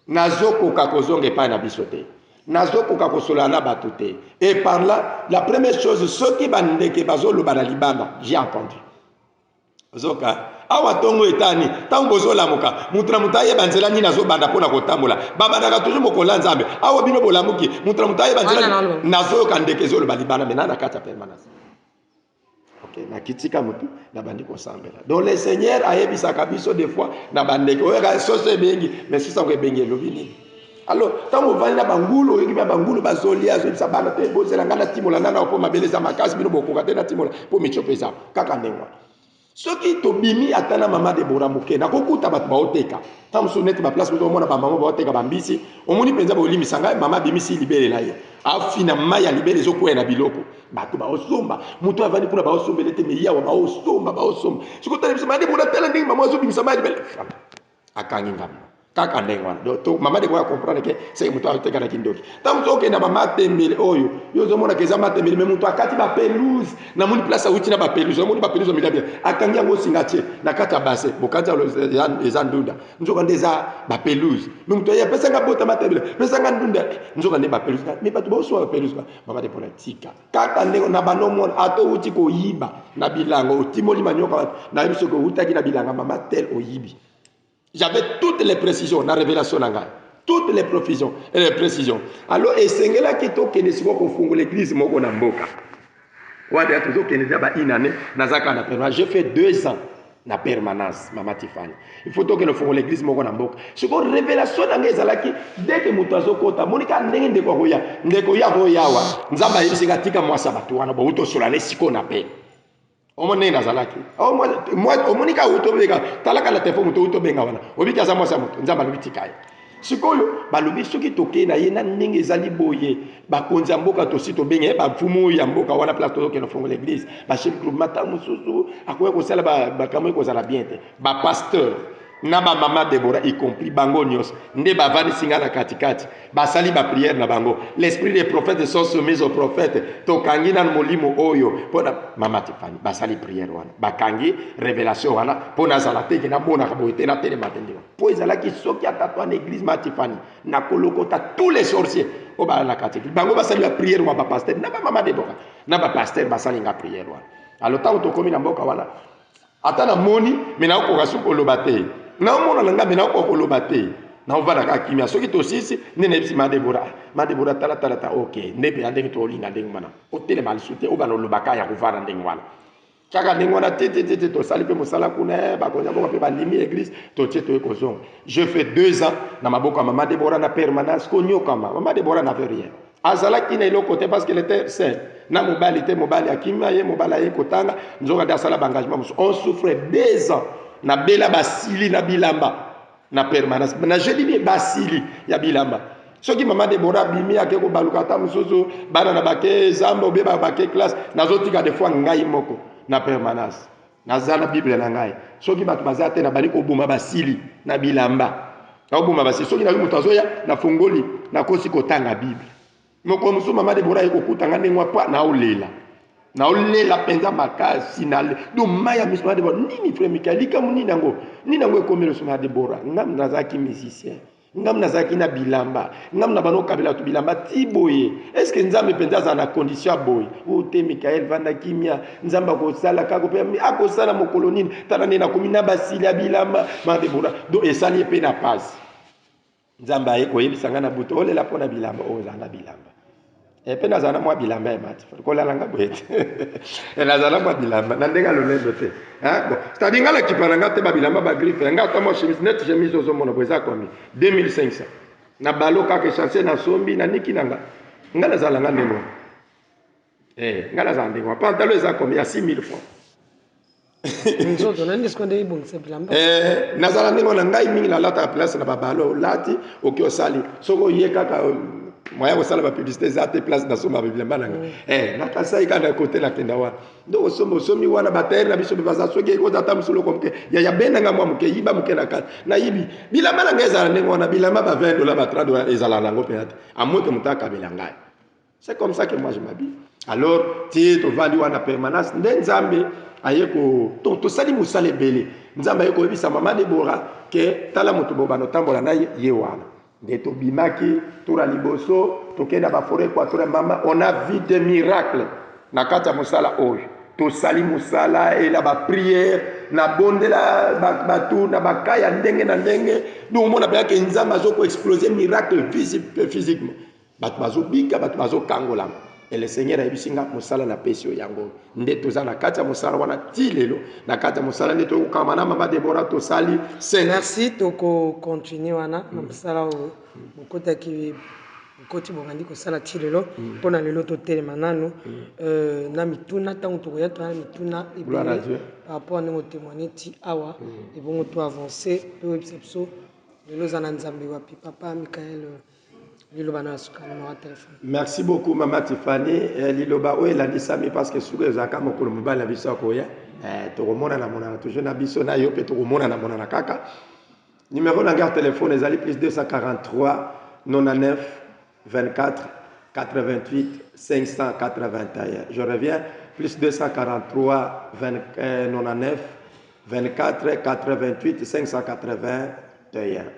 nazokoka kozonga epai na biso te. Nazokoka kosola na bato te. Et par là, la première chose, ceux qui bandeke bazoloba na libanda, j'ai entendu. Zoka awa tongo etani tango bozola moka mutra mutaye banzela ni nazo banda pona kotambola babanda ka toujours mokola nzambe awa bino bolamuki mutra mutaye banzela nazo kandekezo le balibana menana kata permanence. Ok, na kitika mutu na bandi ko sambela. Donc le Seigneur a yebisa kabiso des fois na bandeke oya sose bengi mais sisa ko bengi lobini. Alors tango vani na bangulu yiki ba bangulu bazolia zo bisa bana te bozela ngana timola nana ko mabeleza makasi bino bokoka te na timola po michopeza kaka ndengwa. Soki tobimi atana mama Debora moke na kokuta bato baoteka tamu sonete ba place moto mona ba mama baoteka bambisi omoni penza ba olimi sanga mama bimisi libere na ye afina maya libere zo kwena biloko bato baosomba muto avani kuna baosombele te meya wa baosomba sikotana bisa mama Debora tala ndingi mama zo bimisa maya libere akangi ngam kaka ndengwa to mama Debora comprendre que c'est muto aoteka na kindoki tamu soke na mama tembele oyo yo zo mona keza mama tembele me muto akati ba pelouse na moni place uti na ba pelouse moni ba pelouse milabia akangi yango singatie na kata base bokanja eza ndunda nzoka ndeza ba pelouse muto ya pesa nga bota matembele pesa nga ndunda nzoka nde ba pelouse me bato boso ba pelouse mama Debora tika kaka ndeko na bano mona ato uti ko yiba na bilango utimoli manyoka na biso ko utaki na bilanga mama tel oyibi. J'avais toutes les précisions dans la révélation. Toutes les précisions. Alors, et c'est là que tu as l'église. J'ai fait 2 ans na permanence, Maman Tiffany. Il faut que nous fassions l'église. C'est une révélation. Dès que nous avons kota, Monica n'est pas de Koya. Ndekoya Royawa. Nzamba Yibisika Tika Mwasabatu. On a beaucoup sur la sikon appel. Omone nazalaki moi omonika utobeka talaka la telefone muto utobenga wana obika za mwasa muto nzamba lobitika sikoyo balobi soki toke na ye na ndenge ezali boye bakonza mboka tosi tobenga ba mfumu ya mboka wana place toke na fongo l'église ba chef groupe mata mususu akoya ko sala ba kamwe ko sala bien te ba pasteur na ba mama Debora y compris bango nyos nde bavani singa na katikati basali ba prière na bango l'esprit des prophètes sont soumis aux prophètes to kangi na molimo oyo pona mama Tiffany basali prière wana bakangi révélation wana pona zala te na mona ka boite na tele matende po ezala ki soki atatoa na église mama Tiffany na kolokota tous les sorciers o ba na katikati bango basali la prière wa ba pasteur na ba mama Debora na ba pasteur basali nga prière wana alors tant to komi na mboka wana atana moni mena ko kasuko lobate na mona langa mena ko kolobate na ovana ka kimia soki to sisi nene bisi ma Debora tala ok nebe andenge to linga ndenge mana o tele mal sute o bano lobaka ya kovana ndenge wana kaka ndenge wana tete to sali pe mosala kuna ba konya bo pe ba limi église to tete ko zonga je fais 2 ans na maboko ya mama Debora na permanence ko nyoka mama Debora n'avait rien azala kina ilo côté parce qu'elle était sainte na mobali akimia ye mobala ye kotanga nzoka da sala engagement on souffrait 2 ans na bela basili na bilamba na permanence na je dis basili ya bilamba soki mama Debora bimi akeko baluka ta mususu bana na bake zambo be ba bake classe nazotika des fois ngai moko na permanence nazala bible na ngai soki bato bazate na bali ko boma basili na bilamba na boma basili soki na mutu azoya na fongoli na kosi kotanga bible moko musu mama Debora eko kutanga ndengwa pa na olela penza makasi na do maya misma Debora nini frère Michael likamu ninango ekomelo suma Debora ngam nazaki musicien ngam nazaki na bilamba ngam na bano kabila to bilamba tiboye est ce que nzambe penza za na condition boye o te Michael vanda kimia nzamba ko sala kako pe ako sala mokolo nini tala nina komina basili ya bilamba ma Debora do esali pe na passe nzamba eko yebisanga na buto olela pona bilamba o zana bilamba et puis nazana moi bilamba e mati ko la langa boete et nazana moi bilamba na ndenga lolendo te hein bon c'est-à-dire ngala kipananga te ba bilamba ba griffe nga ta mo chemise net chemise ozo mona boza komi 2500 na baloka ke chancer na sombi na niki nanga ngala zala nga ndemo ngala za ndemo pantalon eza komi ya 6000 francs nzoto nani sikonde ibongisa bilamba nazala ndenge na ngai mingi na lata place na babalo lati oki osali soko ye kaka moya ko sala ba publicité za te place na soma bibilamba nanga na kasa ikana côté na kenda wana donc somi wana bataire na biso baza soki ko data musolo comme que ya benanga mwa muke yiba muke na kata na yibi bilamba nanga ezala ndenge wana bilamba ba $20 ba $30 ezala nango pe ate amoke mutaka bilanga. C'est comme ça que moi je m'habille. Alors ti to vandi wana permanence nzambe ayeko to sali musale belé nzambe ayeko bisa mama Debora ke tala mutu bobano tambola na ye wana de to bimaki tura liboso to kenda ba forêt équatoriale mama on a vu des miracles na kata musala oyo to sali musala et la ba prière na bondela ba tour na ba kaya ndenge na ndenge donc mona ba ke nzambe azoko exploser miracle physiquement bat bazo bika bat bazo kangola. Et le Seigneur a bisinga musala na pesio yango ndeto za na kata musala wana tilelo na kata musala ndeto ukamana mama Debora to sali. Merci toko continuer wana musala o mukota ki mukoti bongandi ko sala tilelo pona lelo to telema nanu na mituna tango to ya to na mituna ibele par rapport à nos témoignages ti awa et bon to avancer to exception lelo za na nzambe wa papa Michael. Merci beaucoup Maman Tiffany. Liloba o elandisami parce que suka ezaka mokolo mobali na biso akoya tokomona na mona toujours na biso na yo pe tokomona na mona na kaka. Numéro na carte téléphone ezali plus 243 99 24 88 581. Je reviens plus 243 99 24 88 580.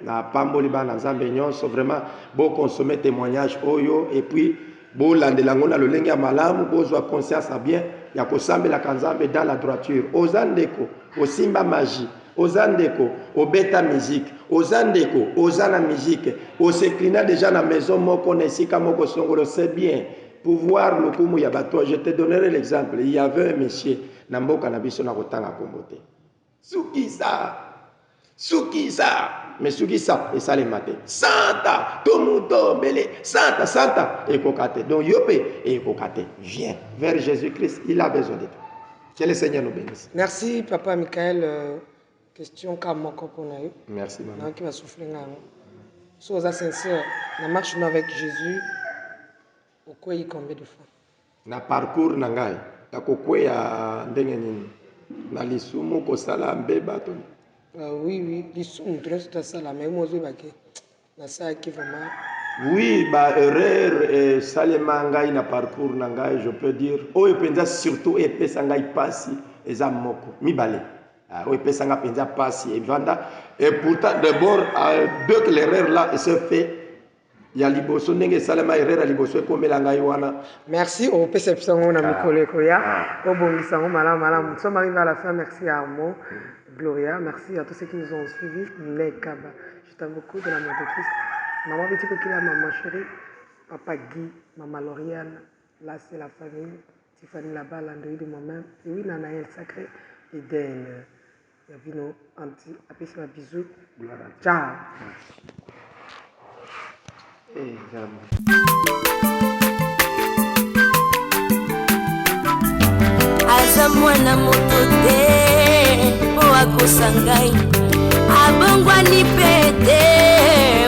Na pamboli bana nzambe nyonso vraiment bo consommer témoignage oyo et puis bo landelango na lolenge ya malamu bozwa conscience à bien ya kosambela kanzambe dans la droiture ozandeko osimba magie ozandeko obeta musique ozandeko ozana musique oseklina déjà na maison moko na esika moko songolo c'est bien pouvoir lokumu ya bato. Je te donnerai l'exemple. Il y avait un monsieur na mboka na biso na kotanga kombote Sukisa, mais Sukisa, et ça les matin. Santa, Tomuto, Bele, Santa, et Kokate. Donc Yopé et Kokate, viens vers Jésus-Christ, il a besoin de toi. Que le Seigneur nous bénisse. Merci, Papa Michael. Question comme on a eu. Merci, maman. Qui va souffler là. Sois sincère, la marche avec Jésus, au quoi il combien de fois? Na parcours nangai, na kokwe ya ndenge nini. Na lisumu kosala mbeba to. Oui, lisumu tu ça la même chose baki. Na ça qui vraiment. Oui, bah erreur salema ngai na parcours nangai, je peux dire. Oyo penza surtout epesa ngai pasi eza moko mibale. Oyo pesa ngai penza pasi et vanda et pourtant d'abord deux que l'erreur là se fait. Il y a liboso ndenge salema erreur liboso ekomela ngai wana. Merci au perception na mikolo koya. Au bongisa malamu. Nous sommes arrivés à la fin. Merci à Armand, Gloria, merci à tous ceux qui nous ont suivis. Nekaba, je t'aime beaucoup de la main de Christ. Maman petit coquille, maman chérie, papa Guy, maman Lauriane, là c'est la famille, Tiffany là-bas, Landry de moi-même, et oui, Nanaël Sacré, Eden, Yavino, Anti, appelez ma bisou. Ciao. Aza mwana moto te po akosa ngai abongwani pe te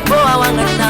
po awanga na